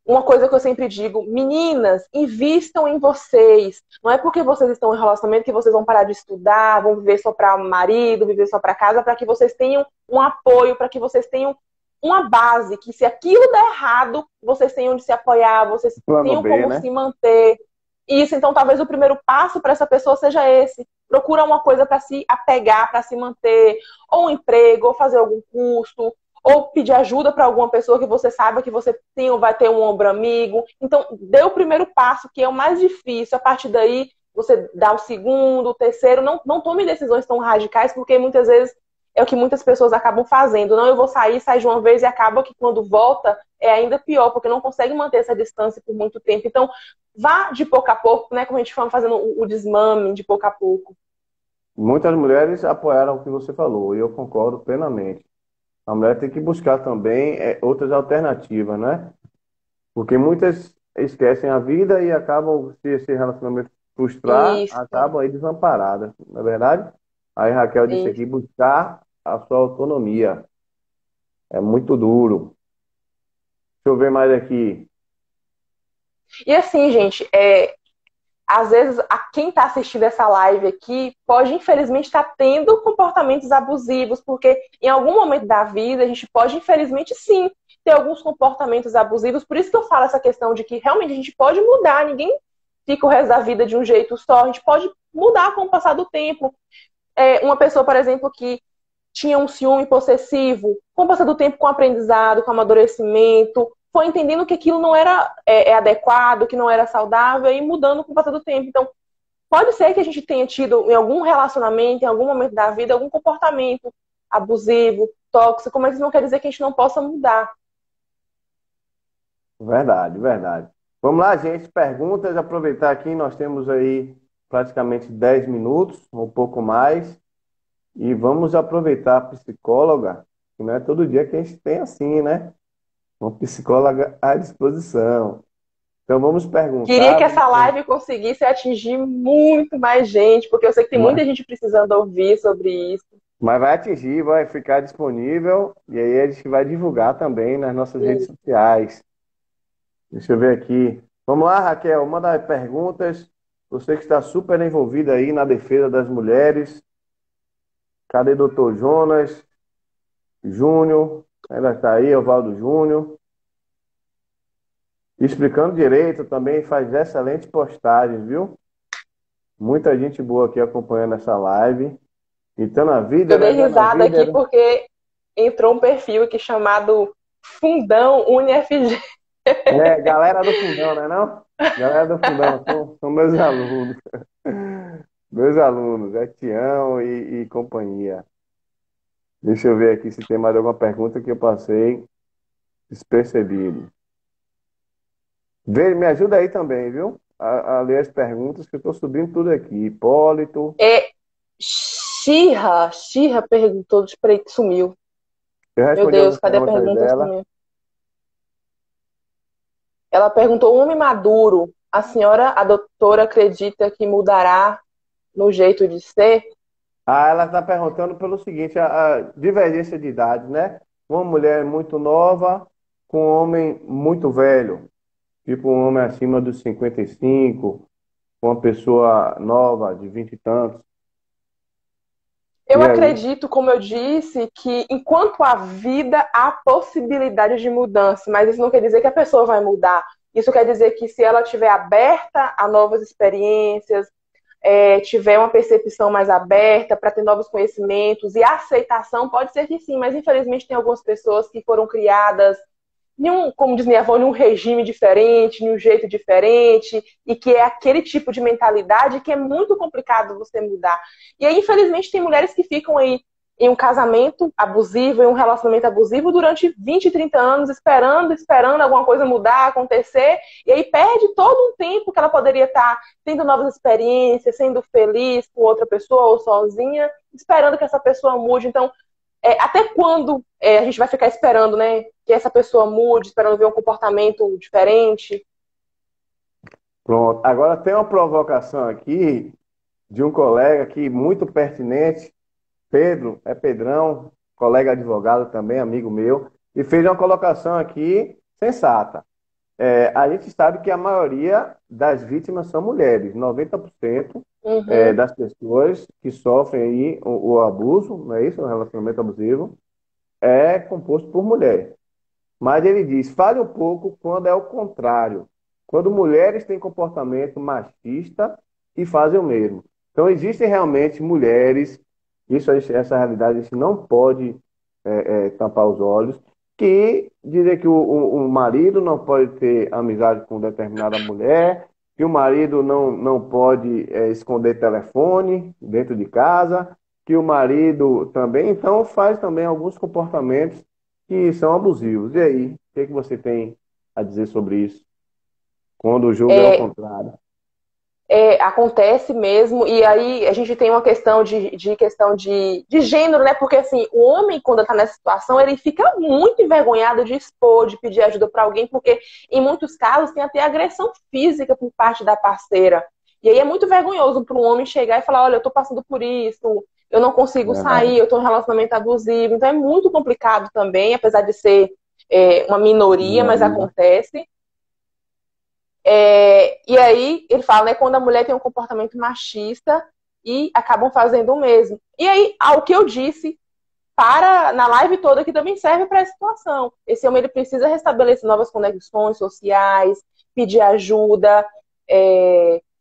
uma coisa que eu sempre digo, meninas, invistam em vocês. Não é porque vocês estão em relacionamento que vocês vão parar de estudar, vão viver só para o marido, viver só para casa, para que vocês tenham um apoio, para que vocês tenham uma base, que se aquilo der errado, vocês tenham onde se apoiar, vocês Plano tenham B, como né? se manter. Isso, então talvez o primeiro passo para essa pessoa seja esse. Procura uma coisa para se apegar, para se manter, ou um emprego, ou fazer algum curso, ou pedir ajuda para alguma pessoa que você saiba que você tem ou vai ter um ombro amigo. Então, dê o primeiro passo, que é o mais difícil. A partir daí, você dá o segundo, o terceiro. Não tome decisões tão radicais, porque muitas vezes é o que muitas pessoas acabam fazendo. Não, eu vou sair, sai de uma vez e acaba que quando volta é ainda pior, porque não consegue manter essa distância por muito tempo. Então, vá de pouco a pouco, né? Como a gente fala, fazendo o desmame de pouco a pouco. Muitas mulheres apoiaram o que você falou, e eu concordo plenamente. A mulher tem que buscar também outras alternativas, né? Porque muitas esquecem a vida e acabam, se esse relacionamento frustrar, Isso, acabam aí desamparadas, não é verdade? Aí Raquel disse aqui, isso. buscar a sua autonomia. É muito duro. Deixa eu ver mais aqui. E assim, gente, às vezes, quem está assistindo essa live aqui pode, infelizmente, estar tendo comportamentos abusivos, porque em algum momento da vida a gente pode, infelizmente, sim, ter alguns comportamentos abusivos. Por isso que eu falo essa questão de que realmente a gente pode mudar, ninguém fica o resto da vida de um jeito só, a gente pode mudar com o passar do tempo. Uma pessoa, por exemplo, que tinha um ciúme possessivo, com o passar do tempo, com o aprendizado, com o amadurecimento, foi entendendo que aquilo não era adequado, que não era saudável, e mudando com o passar do tempo. Então, pode ser que a gente tenha tido, em algum relacionamento, em algum momento da vida, algum comportamento abusivo, tóxico, mas isso não quer dizer que a gente não possa mudar. Verdade, verdade. Vamos lá, gente. Perguntas. Aproveitar aqui, nós temos aí praticamente 10 minutos, um pouco mais. E vamos aproveitar a psicóloga, que não é todo dia que a gente tem assim, né? Uma psicóloga à disposição. Então vamos Queria perguntar, que essa live conseguisse atingir muito mais gente, porque eu sei que tem mas muita gente precisando ouvir sobre isso. mas vai atingir, vai ficar disponível e aí a gente vai divulgar também nas nossas redes sociais. Deixa eu ver aqui. Vamos lá, Raquel, manda aí perguntas. Você que está super envolvida aí na defesa das mulheres. Cadê doutor Jonas Júnior? Ela está aí, Ovaldo Júnior. Explicando direito também faz excelentes postagens, viu? Muita gente boa aqui acompanhando essa live. Então, a vida, Eu dei levando a risada aqui vida. porque entrou um perfil aqui chamado Fundão UniFG. Galera do fundão, né não? Galera do fundão, são meus alunos. Meus alunos, é Tião e companhia. Deixa eu ver aqui se tem mais alguma pergunta que eu passei despercebido. Me ajuda aí também, viu? A ler as perguntas que eu estou subindo tudo aqui. Hipólito. É Xirra perguntou, peraí, que sumiu. Eu Meu respondi Deus, algumas cadê a perguntas pergunta? dela. Sumiu. Ela perguntou, homem maduro, a doutora acredita que mudará no jeito de ser? Ah, ela está perguntando pelo seguinte, a divergência de idade, né? Uma mulher muito nova com um homem muito velho, tipo um homem acima dos 55, com uma pessoa nova de 20 e tantos. Eu E aí? acredito, como eu disse, que enquanto há vida, há possibilidade de mudança, mas isso não quer dizer que a pessoa vai mudar. Isso quer dizer que se ela estiver aberta a novas experiências, tiver uma percepção mais aberta para ter novos conhecimentos e aceitação, pode ser que sim, mas infelizmente tem algumas pessoas que foram criadas como diz minha avó, em um regime diferente, em um jeito diferente, e que é aquele tipo de mentalidade que é muito complicado você mudar. E aí, infelizmente, tem mulheres que ficam aí em um casamento abusivo, em um relacionamento abusivo durante 20, 30 anos, esperando alguma coisa mudar, acontecer, e aí perde todo um tempo que ela poderia estar tendo novas experiências, sendo feliz com outra pessoa ou sozinha, esperando que essa pessoa mude. Então, até quando a gente vai ficar esperando, né, que essa pessoa mude, esperando ver um comportamento diferente? Pronto. Agora tem uma provocação aqui de um colega aqui muito pertinente, Pedro, é Pedrão, colega advogado também, amigo meu, e fez uma colocação aqui sensata. A gente sabe que a maioria das vítimas são mulheres, 90% Uhum. das pessoas que sofrem aí o abuso, não é isso? O relacionamento abusivo, é composto por mulher. Mas ele diz, fale um pouco quando é o contrário, quando mulheres têm comportamento machista e fazem o mesmo. Então, existem realmente mulheres, essa realidade a gente não pode tampar os olhos, que dizem que o marido não pode ter amizade com determinada mulher, que o marido não pode esconder telefone dentro de casa, que o marido também, então faz também alguns comportamentos que são abusivos. E aí, o que é que você tem a dizer sobre isso? Quando o jogo é ao É, contrário. acontece mesmo, e aí a gente tem uma questão de gênero, né? Porque assim, o homem, quando está nessa situação, ele fica muito envergonhado de expor, de pedir ajuda para alguém, porque em muitos casos tem até agressão física por parte da parceira. E aí é muito vergonhoso para um homem chegar e falar: olha, eu estou passando por isso, eu não consigo sair, Verdade. eu estou em um relacionamento abusivo. Então é muito complicado também, apesar de ser uma minoria, mas Minoria. acontece. E aí ele fala, né, quando a mulher tem um comportamento machista e acabam fazendo o mesmo. E aí, ao que eu disse na live toda, que também serve para essa situação. Esse homem ele precisa restabelecer novas conexões sociais, pedir ajuda,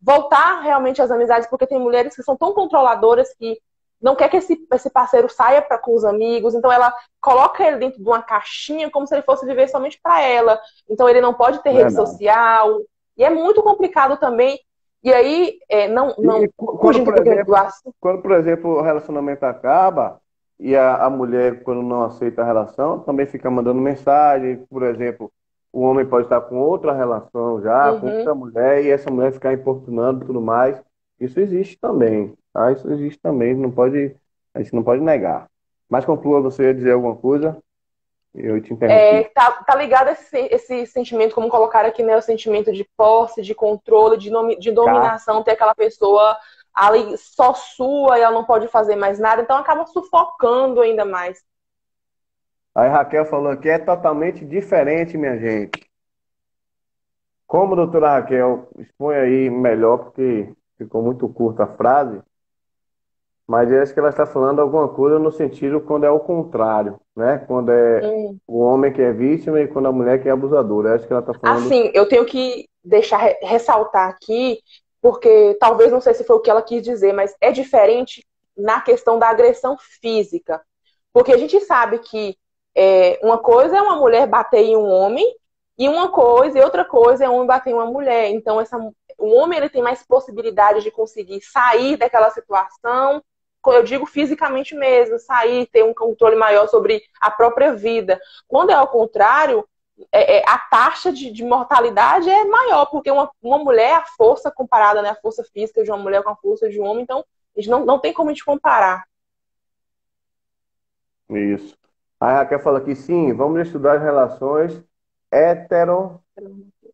voltar realmente às amizades, porque tem mulheres que são tão controladoras que não quer que esse parceiro saia com os amigos, então ela coloca ele dentro de uma caixinha como se ele fosse viver somente para ela. Então ele não pode ter rede Verdade. social, e é muito complicado também. E aí, não Quando, fugindo um por pouquinho do exemplo, assunto. quando, por exemplo, o relacionamento acaba e a mulher, quando não aceita a relação, também fica mandando mensagem. Por exemplo, o homem pode estar com outra relação já, com Uhum. outra mulher, e essa mulher ficar importunando e tudo mais. Isso existe também, tá? Isso existe também, não pode, a gente não pode negar. Mas conclua, você ia dizer alguma coisa? Eu te interrompi. Tá ligado esse sentimento, como colocar aqui, né? O sentimento de posse, de controle, de Cá. dominação, ter aquela pessoa ali só sua e ela não pode fazer mais nada, então acaba sufocando ainda mais. Aí Raquel falou que é totalmente diferente, minha gente. Como, doutora Raquel, expõe aí melhor, porque ficou muito curta a frase, mas eu acho que ela está falando alguma coisa no sentido quando é o contrário, né? Quando é Hum. o homem que é vítima e quando a mulher que é abusadora. Eu acho que ela está falando. Assim, eu tenho que deixar ressaltar aqui, porque talvez não sei se foi o que ela quis dizer, mas é diferente na questão da agressão física. Porque a gente sabe que uma coisa é uma mulher bater em um homem, e outra coisa é um homem bater em uma mulher. Então, o homem ele tem mais possibilidade de conseguir sair daquela situação, eu digo fisicamente mesmo, sair, ter um controle maior sobre a própria vida. Quando é ao contrário, a taxa de mortalidade é maior, porque uma mulher, a força comparada, né, a força física de uma mulher com a força de um homem, então a gente não tem como a gente comparar. Isso. A Raquel fala que sim, vamos estudar as relações hetero,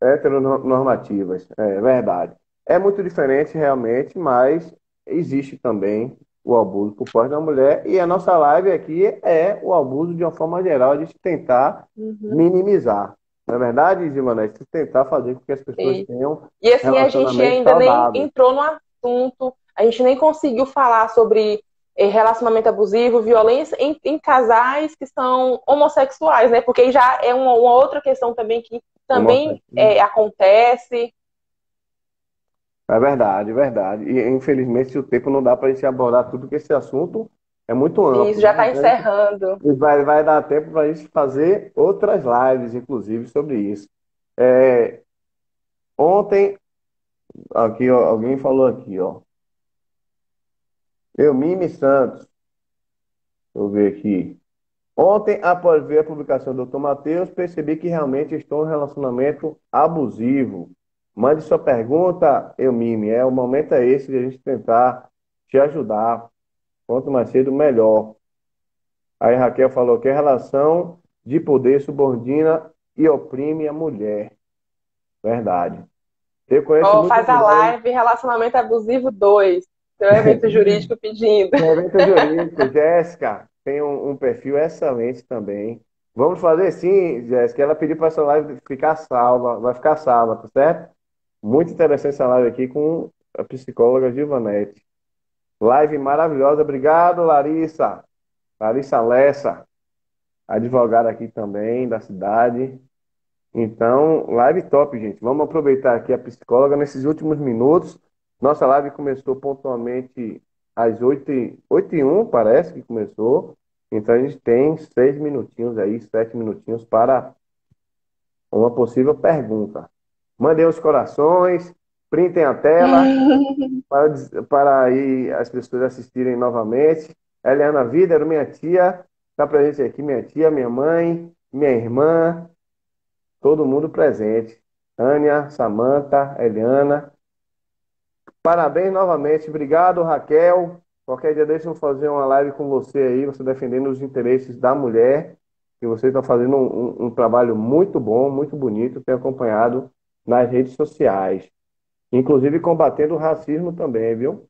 heteronormativas. É verdade. É muito diferente realmente, mas existe também o abuso por parte da mulher. E a nossa live aqui é o abuso de uma forma geral, a gente tentar Uhum. minimizar. Não é verdade, Givanete? Tentar fazer com que as pessoas E, tenham e assim, a gente relacionamentos ainda nem saudáveis. entrou no assunto, a gente nem conseguiu falar sobre relacionamento abusivo, violência em casais que são homossexuais, né? Porque já é uma outra questão também que também Homossexual. acontece. É verdade, é verdade. E infelizmente o tempo não dá para a gente abordar tudo, porque esse assunto é muito E isso amplo, já né? está Então, encerrando. vai dar tempo para a gente fazer outras lives, inclusive, sobre isso. É, ontem, aqui, ó, alguém falou aqui, ó. Mimi Santos, vou ver aqui. Ontem, após ver a publicação do Dr. Matheus, percebi que realmente estou em um relacionamento abusivo. Mande sua pergunta, Mimi. O momento é esse de a gente tentar te ajudar. Quanto mais cedo, melhor. Aí Raquel falou que a relação de poder subordina e oprime a mulher. Verdade. Eu conheço Ó, muitas faz a mulheres. live Relacionamento Abusivo 2, seu evento jurídico pedindo. Tem evento jurídico, Jéssica tem um perfil excelente também. Vamos fazer sim, Jéssica. Ela pediu para essa live ficar salva, vai ficar salva, tá certo? Muito interessante essa live aqui com a psicóloga Givanete. Live maravilhosa. Obrigado, Larissa. Larissa Lessa, advogada aqui também da cidade. Então, live top, gente. Vamos aproveitar aqui a psicóloga nesses últimos minutos. Nossa live começou pontualmente às 8h01, parece que começou. Então, a gente tem 6 minutinhos aí, 7 minutinhos para uma possível pergunta. Mandem os corações, printem a tela para aí as pessoas assistirem novamente. Eliana Vida, minha tia, está presente aqui, minha tia, minha mãe, minha irmã. Todo mundo presente. Ânia, Samanta, Eliana. Parabéns novamente. Obrigado, Raquel. Qualquer dia deixa eu fazer uma live com você aí, você defendendo os interesses da mulher. E você está fazendo um trabalho muito bom, muito bonito. Tenho acompanhado nas redes sociais. Inclusive combatendo o racismo também, viu?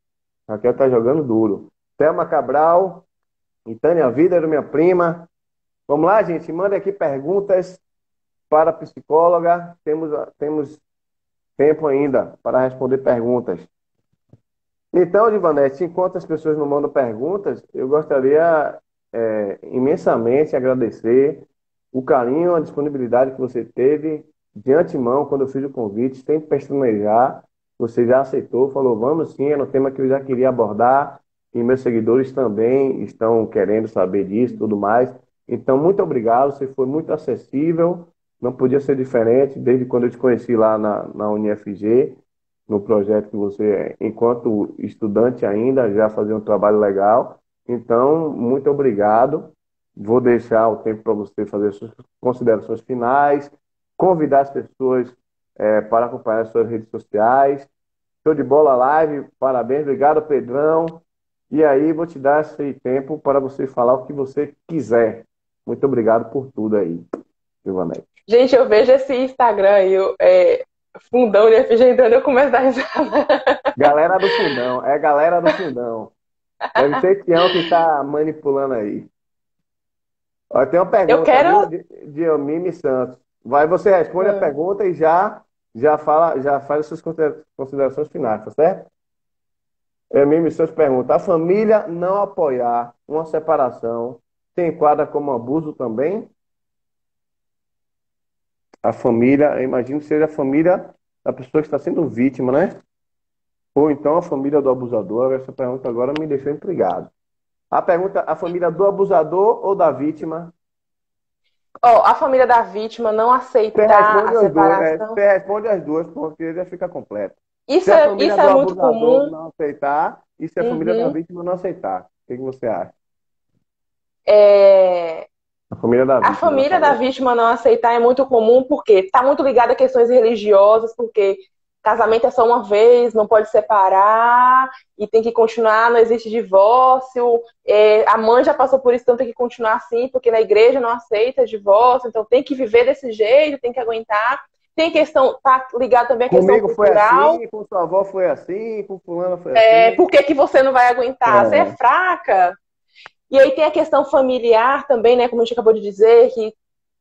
Raquel está jogando duro. Thelma Cabral e Tânia Vida, minha prima. Vamos lá, gente. Manda aqui perguntas para a psicóloga. Temos tempo ainda para responder perguntas. Então, Divanete, enquanto as pessoas não mandam perguntas, eu gostaria imensamente agradecer o carinho, a disponibilidade que você teve de antemão quando eu fiz o convite, sem pestanejar. Você já aceitou, falou, vamos sim, era um tema que eu já queria abordar e meus seguidores também estão querendo saber disso e tudo mais. Então, muito obrigado, você foi muito acessível, não podia ser diferente desde quando eu te conheci lá na UniFG no projeto que você, enquanto estudante ainda, já fazia um trabalho legal. Então, muito obrigado. Vou deixar o tempo para você fazer suas considerações finais, convidar as pessoas para acompanhar as suas redes sociais. Show de bola live, parabéns, obrigado, Pedrão. E aí, vou te dar esse tempo para você falar o que você quiser. Muito obrigado por tudo aí, Giovanete. Gente, eu vejo esse Instagram aí, fundão de FG entrando, eu começo a dar risada. Galera do fundão, é galera do fundão. Deve ser Tião que está manipulando aí. Ó, tem uma Eu pergunta, viu, quero. de Mimi Santos. Vai, você responde a pergunta e já faz as suas considerações finais, tá certo? Mimi Santos pergunta: a família não apoiar uma separação se enquadra como abuso também? A família, eu imagino que seja a família da pessoa que está sendo vítima, né? Ou então a família do abusador. Essa pergunta agora me deixou intrigado. A pergunta: a família do abusador ou da vítima? Ó, a família da vítima não Você aceitar a responde as duas, separação. você responde as duas, porque já fica completo. Se Isso a é, família isso do é muito abusador comum. não aceitar, e se a família da Uhum. vítima não aceitar, o que você acha? É, A família da A vítima, ela família da falou. vítima não aceitar é muito comum porque está muito ligada a questões religiosas, porque casamento é só uma vez, não pode separar e tem que continuar, não existe divórcio. A mãe já passou por isso, então tem que continuar assim, porque na igreja não aceita divórcio, então tem que viver desse jeito, tem que aguentar. Tem questão, tá ligado também à questão Comigo foi cultural. assim, com sua avó foi assim, com fulano foi assim. Por que que você não vai aguentar? Você é É, fraca? E aí tem a questão familiar também, né? Como a gente acabou de dizer, que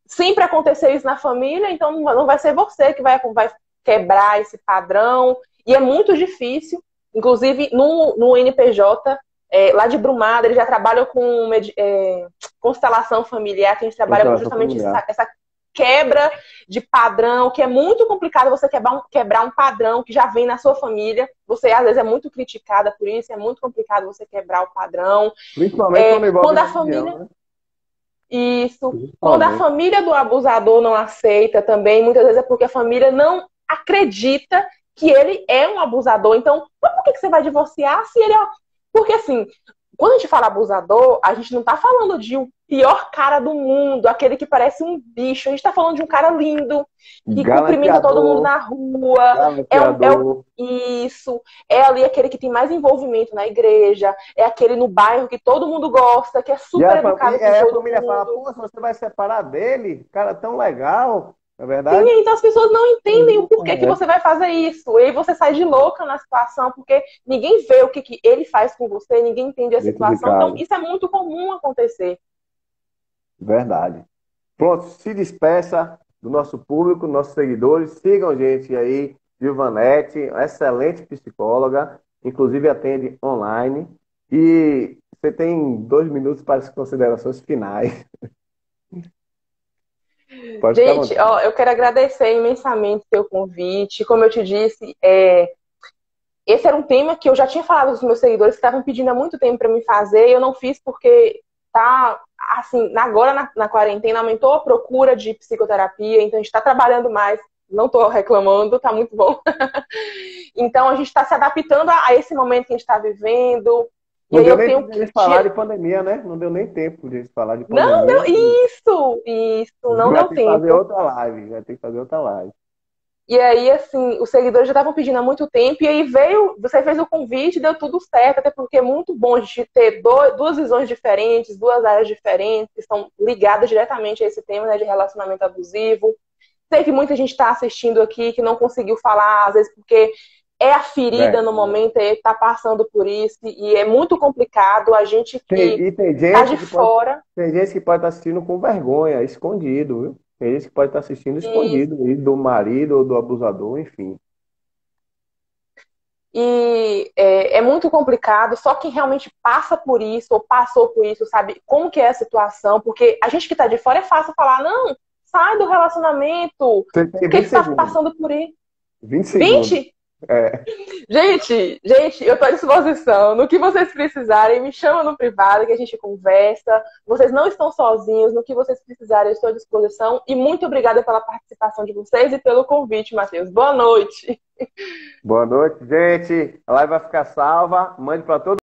sempre aconteceu isso na família, então não vai ser você que vai quebrar esse padrão. E é muito difícil. Inclusive, no NPJ, lá de Brumada, eles já trabalham com constelação familiar, que a gente trabalha com constelação justamente familiar. essa quebra de padrão, que é muito complicado você quebrar um padrão que já vem na sua família. Você, às vezes, é muito criticada por isso, é muito complicado você quebrar o padrão. Principalmente quando envolve Quando a religião, família né? isso. Quando a Principalmente. família do abusador não aceita também, muitas vezes é porque a família não acredita que ele é um abusador. Então, mas por que você vai divorciar se ele é. Porque assim, quando a gente fala abusador, a gente não tá falando de o pior cara do mundo, aquele que parece um bicho. A gente tá falando de um cara lindo, que cumprimenta todo mundo Galanteador, na rua. galanteador. Isso. É ali aquele que tem mais envolvimento na igreja. É aquele no bairro que todo mundo gosta, que é E super educado com a todo família fala, mundo. pô, você vai separar dele? Cara tão legal, não é Sim, verdade? então as pessoas não entendem o porquê que É, você vai fazer isso. E aí você sai de louca na situação, porque ninguém vê o que ele faz com você, ninguém entende a dentro de situação. Então, casa. isso é muito comum acontecer. Verdade. Pronto, se despeça do nosso público, nossos seguidores. Sigam a gente aí, Vilvanete, excelente psicóloga, inclusive atende online. E você tem 2 minutos para as considerações finais. Pode ficar à Gente, vontade. ó, eu quero agradecer imensamente o seu convite. Como eu te disse, esse era um tema que eu já tinha falado aos meus seguidores que estavam pedindo há muito tempo para me fazer, e eu não fiz porque tá assim, agora na quarentena aumentou a procura de psicoterapia, então a gente está trabalhando mais, não estou reclamando, tá muito bom. Então a gente está se adaptando a esse momento que a gente está vivendo. E Não aí deu eu nem tenho tempo de que falar de pandemia, né? Não deu nem tempo de falar de não pandemia. deu isso, não Vai deu ter que fazer tempo. outra live. Vai ter que fazer outra live. E aí, assim, os seguidores já estavam pedindo há muito tempo, e aí veio, você fez o convite, deu tudo certo, até porque é muito bom a gente ter duas visões diferentes, duas áreas diferentes, que estão ligadas diretamente a esse tema, né, de relacionamento abusivo. Sei que muita gente está assistindo aqui que não conseguiu falar, às vezes porque é a ferida no Verdade. momento, está passando por isso, e é muito complicado. A gente que E está de fora. tem gente que pode estar assistindo com vergonha, escondido, viu? Tem gente que pode estar assistindo E escondido, e do marido ou do abusador, enfim. é muito complicado, só quem realmente passa por isso, ou passou por isso, sabe como que é a situação, porque a gente que tá de fora é fácil falar, não, sai do relacionamento, Você tem por que 20 que tá segundos. passando por isso? 20 segundos. 20? É. Gente, eu tô à disposição. No que vocês precisarem, me chama no privado que a gente conversa. Vocês não estão sozinhos. No que vocês precisarem, eu estou à disposição. E muito obrigada pela participação de vocês e pelo convite, Matheus. Boa noite. Boa noite, gente. A live vai ficar salva. Mande para todo